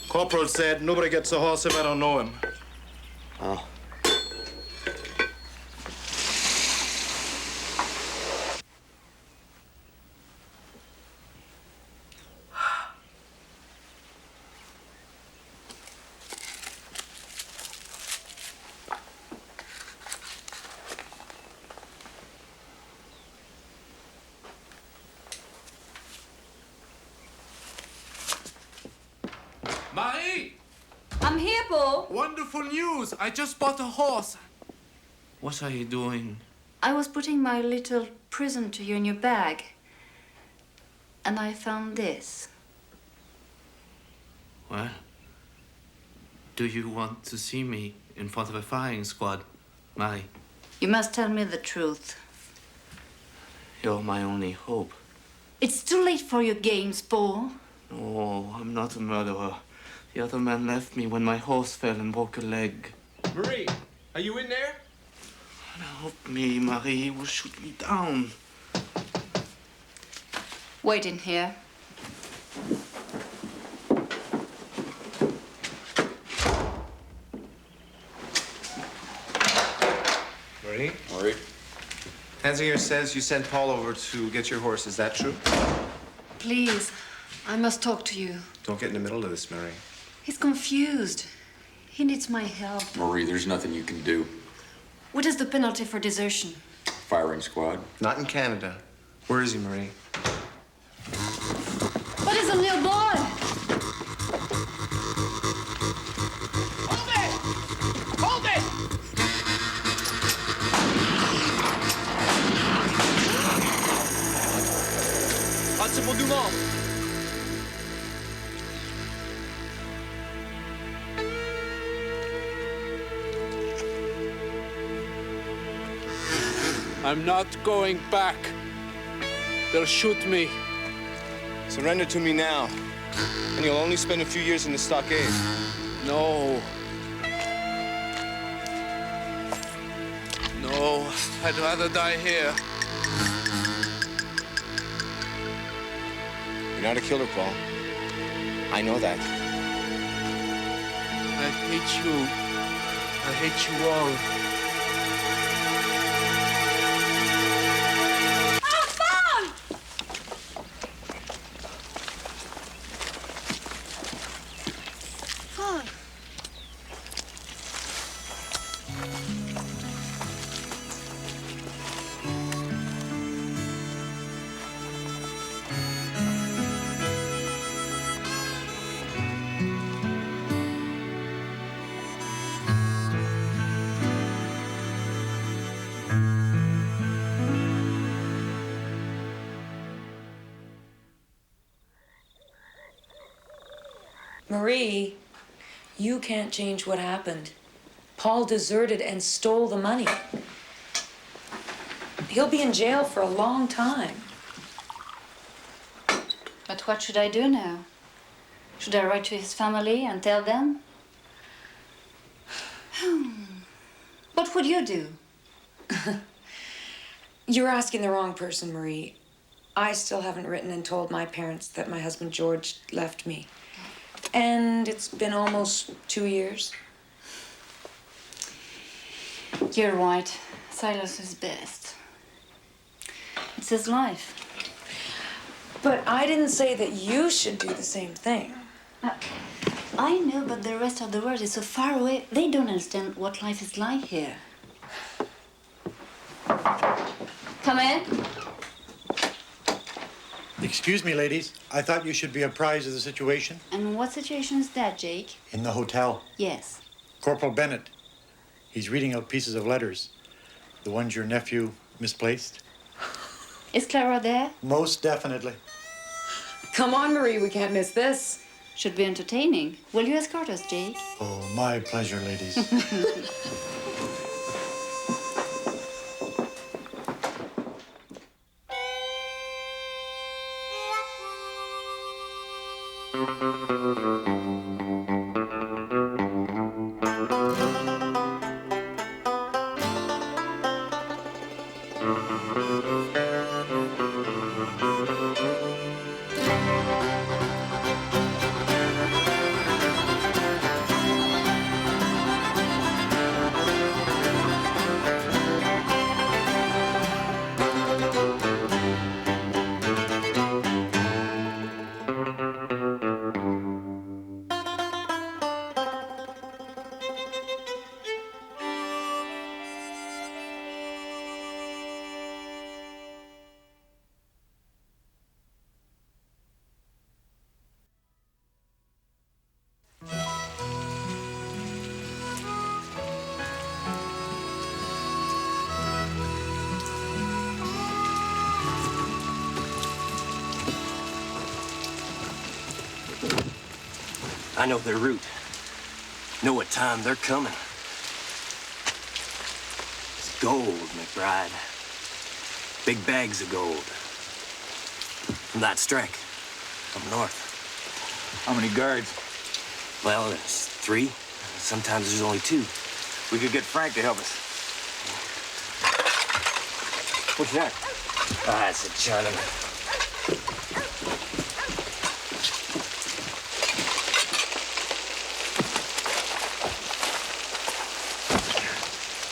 Corporal said nobody gets a horse if I don't know him. Oh. Marie! I'm here, Paul. Wonderful news! I just bought a horse. What are you doing? I was putting my little present to you in your bag. And I found this. Well, do you want to see me in front of a firing squad, Marie? You must tell me the truth. You're my only hope. It's too late for your games, Paul. No, I'm not a murderer. The other man left me when my horse fell and broke a leg. Marie, are you in there? Help me, Marie. He will shoot me down. Wait in here. Marie? Marie? Danzinger says you sent Paul over to get your horse. Is that true? Please, I must talk to you. Don't get in the middle of this, Marie. He's confused. He needs my help. Marie, there's nothing you can do. What is the penalty for desertion? Firing squad. Not in Canada. Where is he, Marie? What is a little boy? Hold it! Hold it! Constable Dumont. I'm not going back. They'll shoot me. Surrender to me now, and you'll only spend a few years in the stockade. No. No, I'd rather die here. You're not a killer, Paul. I know that. I hate you. I hate you all. Marie, you can't change what happened. Paul deserted and stole the money. He'll be in jail for a long time. But what should I do now? Should I write to his family and tell them? What would you do? You're asking the wrong person, Marie. I still haven't written and told my parents that my husband George left me. And it's been almost 2 years. You're right. Silas is best. It's his life. But I didn't say that you should do the same thing. I know, but the rest of the world is so far away. They don't understand what life is like here. Come in. Excuse me, ladies. I thought you should be apprised of the situation. And what situation is that, Jake? In the hotel. Yes. Corporal Bennett. He's reading out pieces of letters. The ones your nephew misplaced. Is Clara there? Most definitely. Come on, Marie, we can't miss this. Should be entertaining. Will you escort us, Jake? Oh, my pleasure, ladies. I know their route. Know what time they're coming. It's gold, McBride. Big bags of gold. From that strike, up north. How many guards? Well, there's 3. Sometimes there's only 2. We could get Frank to help us. What's that? Ah, it's a Chinaman.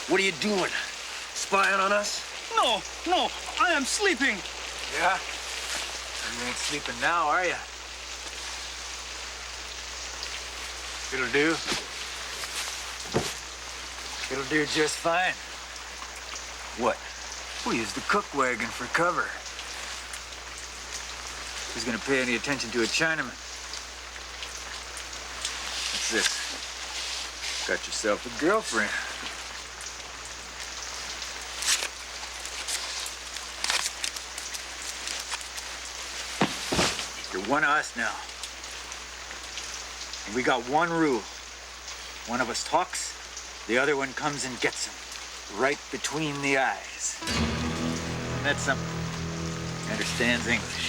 What are you doing? Spying on us? No, no, I am sleeping. Yeah? You ain't sleeping now, are you? It'll do. It'll do just fine. What? We use the cook wagon for cover. Who's gonna pay any attention to a Chinaman? What's this? Got yourself a girlfriend. You're one of us now. And we got one rule. One of us talks, the other one comes and gets him. Right between the eyes. That's something. Understands English.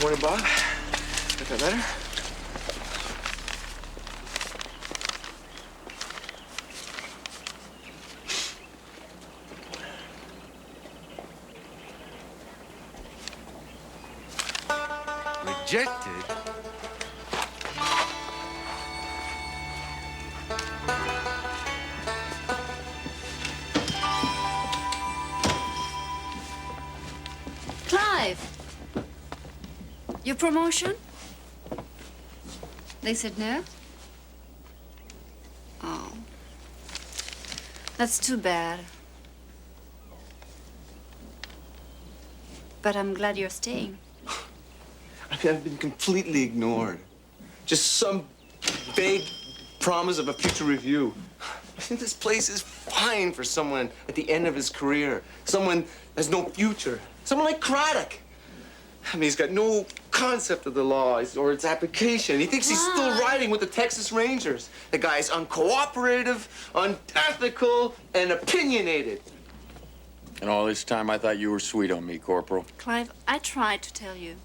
Morning, Bob. Got that letter? Rejected? Clive! Your promotion? They said no? Oh. That's too bad. But I'm glad you're staying. I mean, I've been completely ignored. Just some vague promise of a future review. I think this place is fine for someone at the end of his career. Someone has no future. Someone like Craddock. I mean, he's got no concept of the law or its application. He thinks he's still riding with the Texas Rangers. The guy's uncooperative, unethical, and opinionated. And all this time, I thought you were sweet on me, Corporal. Clive, I tried to tell you.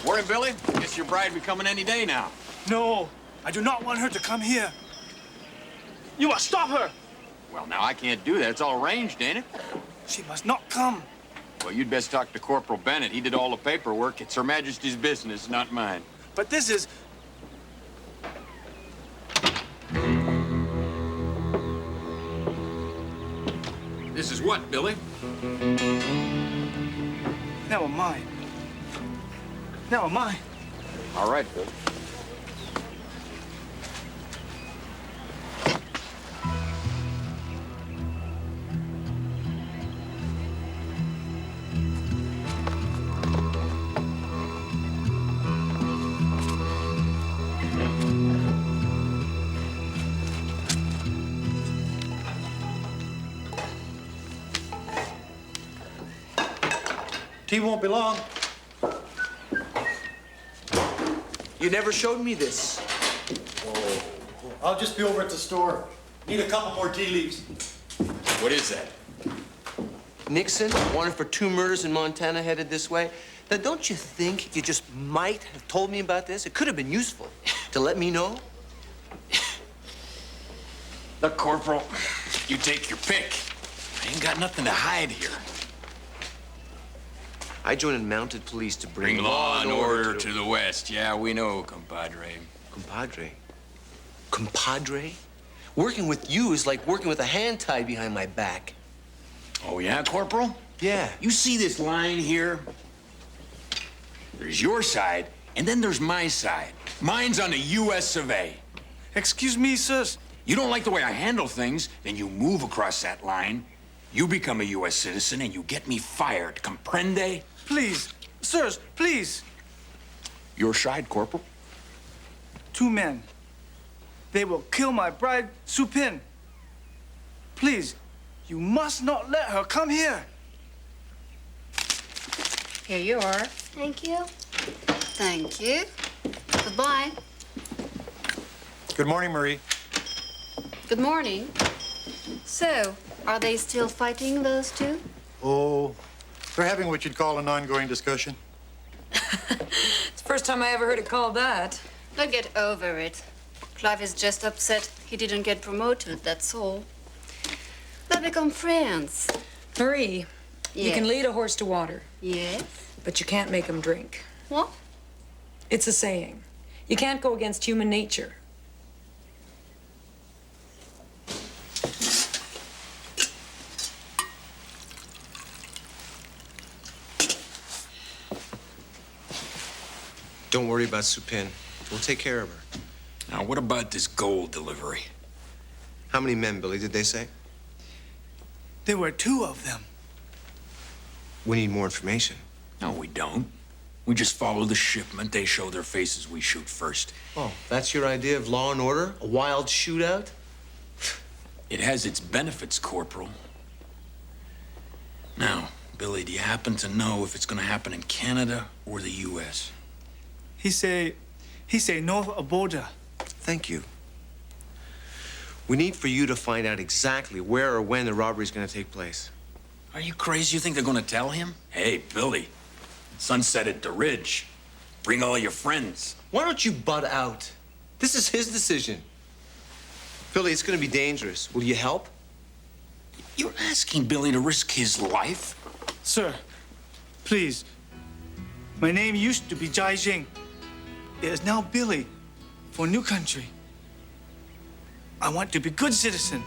Morning, Billy. Guess your bride be coming any day now. No, I do not want her to come here. You must stop her. Well, now, I can't do that. It's all arranged, ain't it? She must not come. Well, you'd best talk to Corporal Bennett. He did all the paperwork. It's Her Majesty's business, not mine. But this is... This is what, Billy? Never mind. Never mind. All right, Billy. Tea won't be long. You never showed me this. Oh, I'll just be over at the store. Need a couple more tea leaves. What is that? Nixon, wanted for 2 murders in Montana, headed this way. Now, don't you think you just might have told me about this? It could have been useful to let me know. Look, Corporal, you take your pick. I ain't got nothing to hide here. I joined in mounted police to bring law and order to the West. Yeah, we know, compadre. Compadre? Compadre? Working with you is like working with a hand tied behind my back. Oh, yeah, Corporal? Yeah. You see this line here? There's your side, and then there's my side. Mine's on the U.S. of A. Excuse me, sirs. You don't like the way I handle things, then you move across that line. You become a U.S. citizen, and you get me fired. Comprende? Please, sirs, please. Your side, Corporal? 2 men. They will kill my bride, Supin. Please, you must not let her come here. Here you are. Thank you. Thank you. Goodbye. Good morning, Marie. Good morning. So, are they still fighting, those two? Oh, they're having what you'd call an ongoing discussion. It's the first time I ever heard it called that. They'll get over it. Clive is just upset he didn't get promoted, that's all. They'll become friends. Marie, you Yes. can lead a horse to water. Yes? But you can't make him drink. What? It's a saying. You can't go against human nature. Don't worry about Supin. We'll take care of her. Now, what about this gold delivery? How many men, Billy, did they say? There were 2 of them. We need more information. No, we don't. We just follow the shipment. They show their faces. We shoot first. Oh, that's your idea of law and order? A wild shootout? It has its benefits, Corporal. Now, Billy, do you happen to know if it's gonna happen in Canada or the U.S.? He say north of border. Thank you. We need for you to find out exactly where or when the robbery is going to take place. Are you crazy? You think they're gonna tell him? Hey, Billy, sunset at the Ridge. Bring all your friends. Why don't you butt out? This is his decision. Billy, it's going to be dangerous. Will you help? You're asking Billy to risk his life? Sir, please. My name used to be Jai Jing. It is now Billy for new country. I want to be good citizen.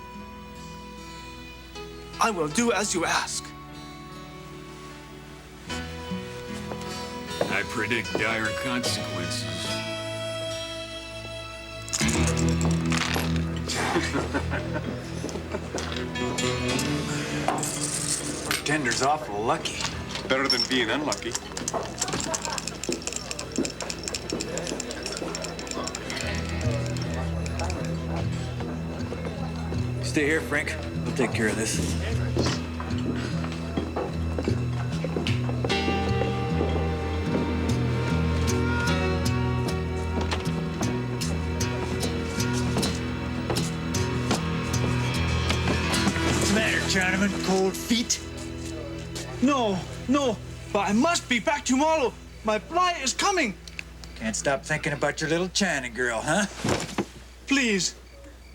I will do as you ask. I predict dire consequences. Pretender's awful lucky. Better than being unlucky. Stay here, Frank. We'll take care of this. What's the matter, Chinaman? Cold feet? No, but I must be back tomorrow. My bride is coming. Can't stop thinking about your little China girl, huh? Please,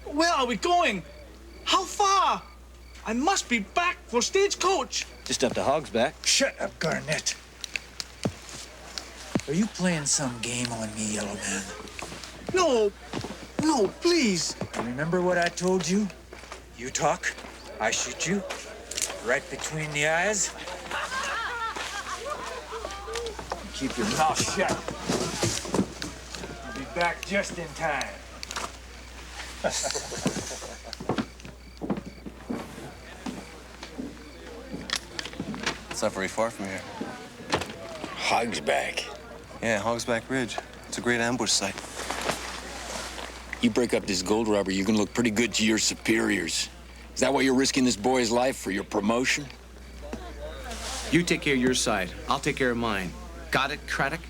where are we going? How far? I must be back for stagecoach. Just up to Hogsback. Shut up, Garnett. Are you playing some game on me, yellow man? No, please. Remember what I told you? You talk, I shoot you. Right between the eyes. Keep your mouth shut. I'll be back just in time. It's not very far from here. Hogsback. Yeah, Hogsback Ridge. It's a great ambush site. You break up this gold robbery, you're gonna look pretty good to your superiors. Is that why you're risking this boy's life for your promotion? You take care of your side. I'll take care of mine. Got it, Craddock?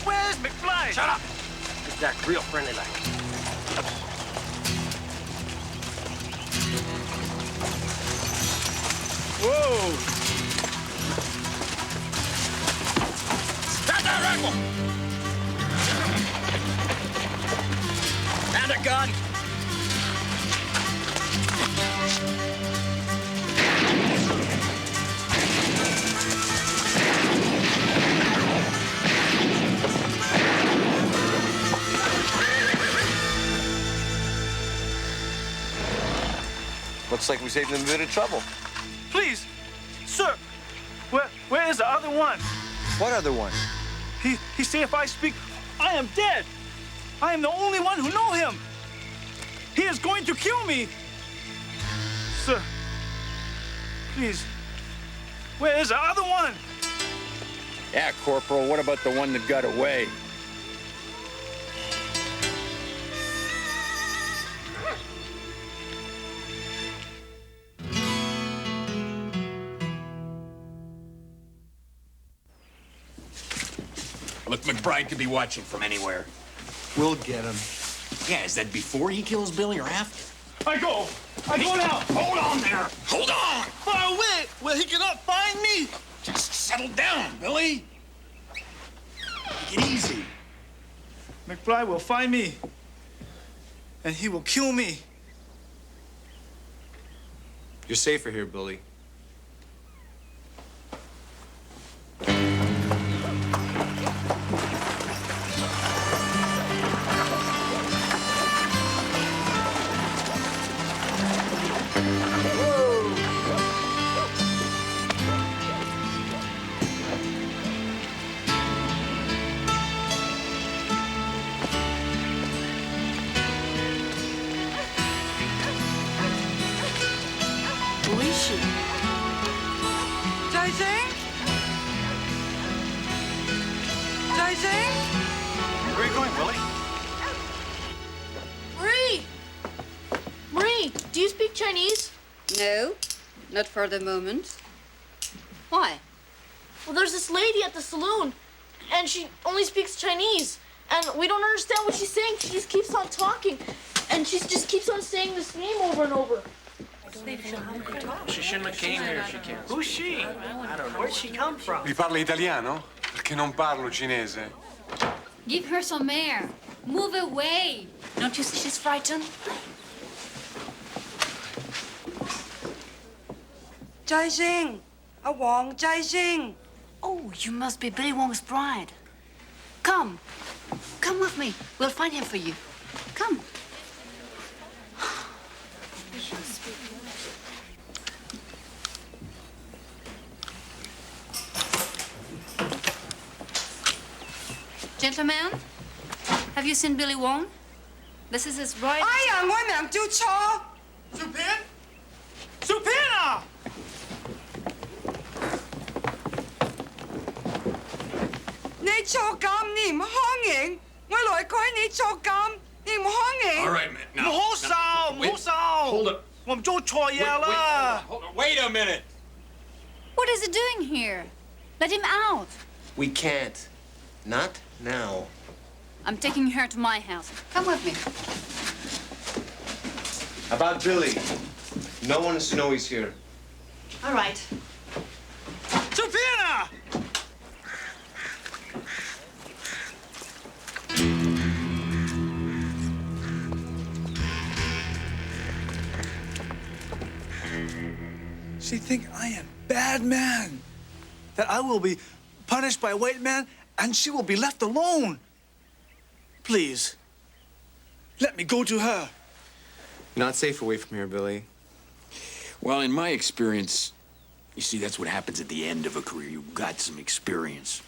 Where's McFly? Shut up! Just act real friendly like. Whoa! Stop that rifle! And a gun! Looks like we saved them a bit of trouble. Please, sir, where is the other one? What other one? He say if I speak, I am dead. I am the only one who know him. He is going to kill me. Sir, please, where is the other one? Yeah, Corporal, what about the one that got away? Look, McBride could be watching from anywhere. We'll get him. Yeah, is that before he kills Billy or after? I go now. Hold on there. Hold on. Far away where he cannot find me. Just settle down, Billy. Take it easy. McBride will find me, and he will kill me. You're safer here, Billy. Who is she? Chinese? No, not for the moment. Why? Well, there's this lady at the saloon, and she only speaks Chinese, and we don't understand what she's saying. She just keeps on talking, and she just keeps on saying this name over and over. She shouldn't have came here if she can't. Who's she? I don't know. Where'd she come from? Vi parla italiano? Perché non parlo cinese. Give her some air. Move away. Don't you see she's frightened? Jai Xing, a Wong Jai Xing. Oh, you must be Billy Wong's bride. Come. Come with me. We'll find him for you. Come. Gentlemen, have you seen Billy Wong? This is his bride. 哎呀，我名叫錯。小片，小片啊！你坐監，你唔歡迎，我來改你坐監，你唔歡迎。 All right, man. 唔 Now, 好鬧，唔好鬧。 hold up. 我唔做錯嘢啦。 Wait a minute. What is he doing here? Let him out. We can't. Not now. I'm taking her to my house. Come with me. About Billy. No one is to know he's here. All right. 小片啊！ She think I am bad man, that I will be punished by a white man and she will be left alone. Please, let me go to her. You're not safe away from here, Billy. Well, in my experience, you see, that's what happens at the end of a career. You've got some experience.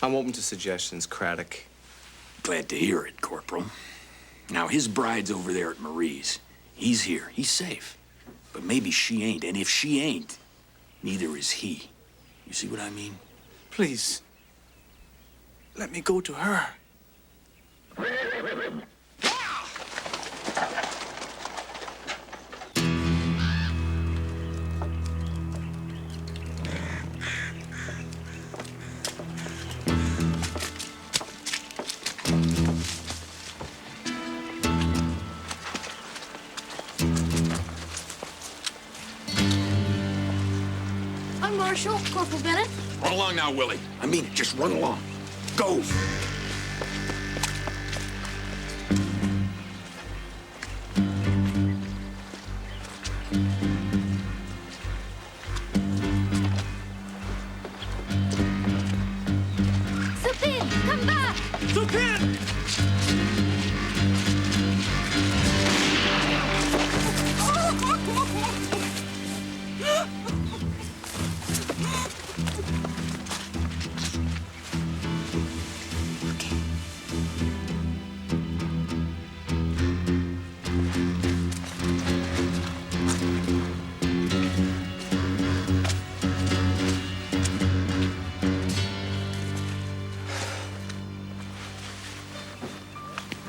I'm open to suggestions, Craddock. Glad to hear it, Corporal. Now, his bride's over there at Marie's. He's here. He's safe. But maybe she ain't. And if she ain't, neither is he. You see what I mean? Please, let me go to her. I'm Marshal, Corporal Bennett. Run along now, Willie. I mean it. Just run along. Go. Sophie, come back! Sophie!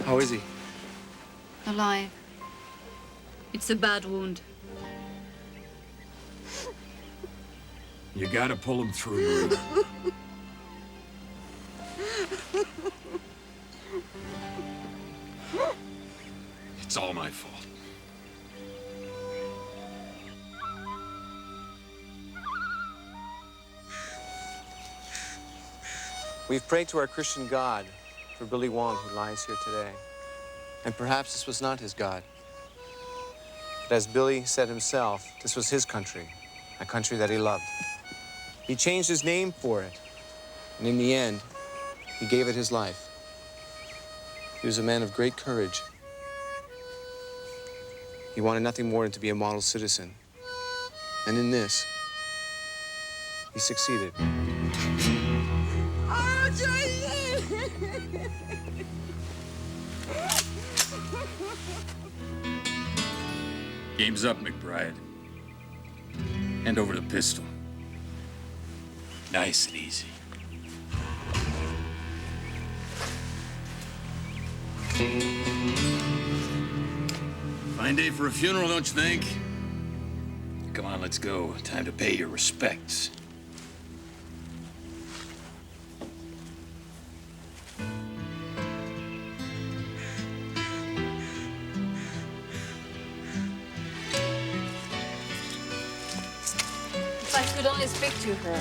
How is he? Alive. It's a bad wound. You gotta pull him through, Marie. It's all my fault. We've prayed to our Christian God for Billy Wong, who lies here today. And perhaps this was not his God. But as Billy said himself, this was his country, a country that he loved. He changed his name for it. And in the end, he gave it his life. He was a man of great courage. He wanted nothing more than to be a model citizen. And in this, he succeeded. Oh, Jai Game's up, McBride. Hand over the pistol. Nice and easy. Fine day for a funeral, don't you think? Come on, let's go. Time to pay your respects. If I could only speak to her.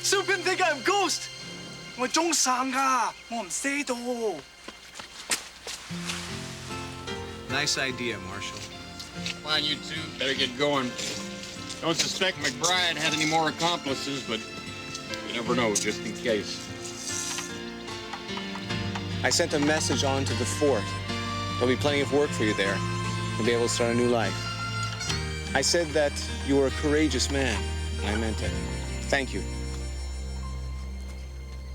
Sophie think I'm ghost. 我中散㗎，我唔死到。Nice idea, Marshal. Come on, you two. Better get going. Don't suspect McBride had any more accomplices, but you never know, just in case. I sent a message on to the fort. There'll be plenty of work for you there. You'll be able to start a new life. I said that you were a courageous man, and I meant it. Thank you.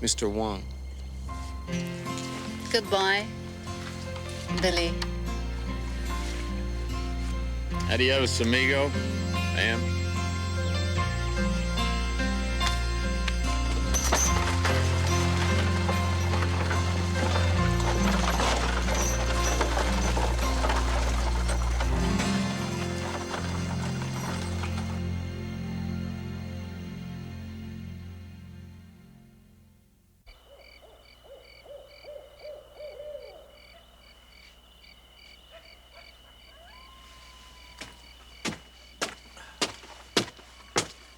Mr. Wong. Goodbye, Billy. Adios, amigo. Ma'am.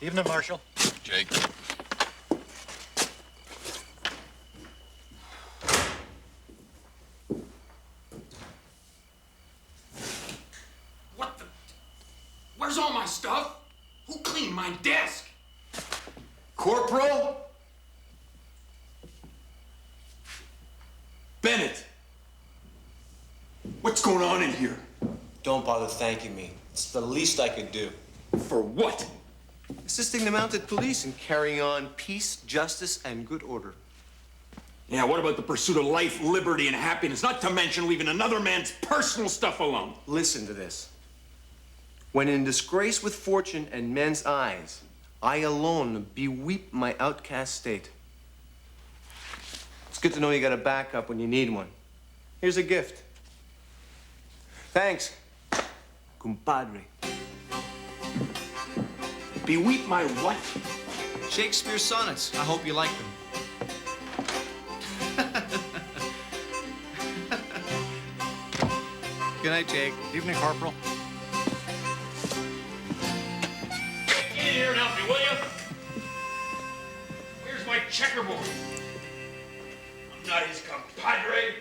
Evening, Marshal. Jake. What the? Where's all my stuff? Who cleaned my desk? Corporal? Bennett. What's going on in here? Don't bother thanking me. It's the least I could do. For what? Assisting the mounted police in carrying on peace, justice, and good order. Yeah, what about the pursuit of life, liberty, and happiness? Not to mention leaving another man's personal stuff alone. Listen to this. When in disgrace with fortune and men's eyes, I alone beweep my outcast state. It's good to know you got a backup when you need one. Here's a gift. Thanks, compadre. Beweep my what? Shakespeare's sonnets. I hope you like them. Good night, Jake. Evening, Corporal. Get in here and help me, will you? Where's my checkerboard? I'm not his compadre.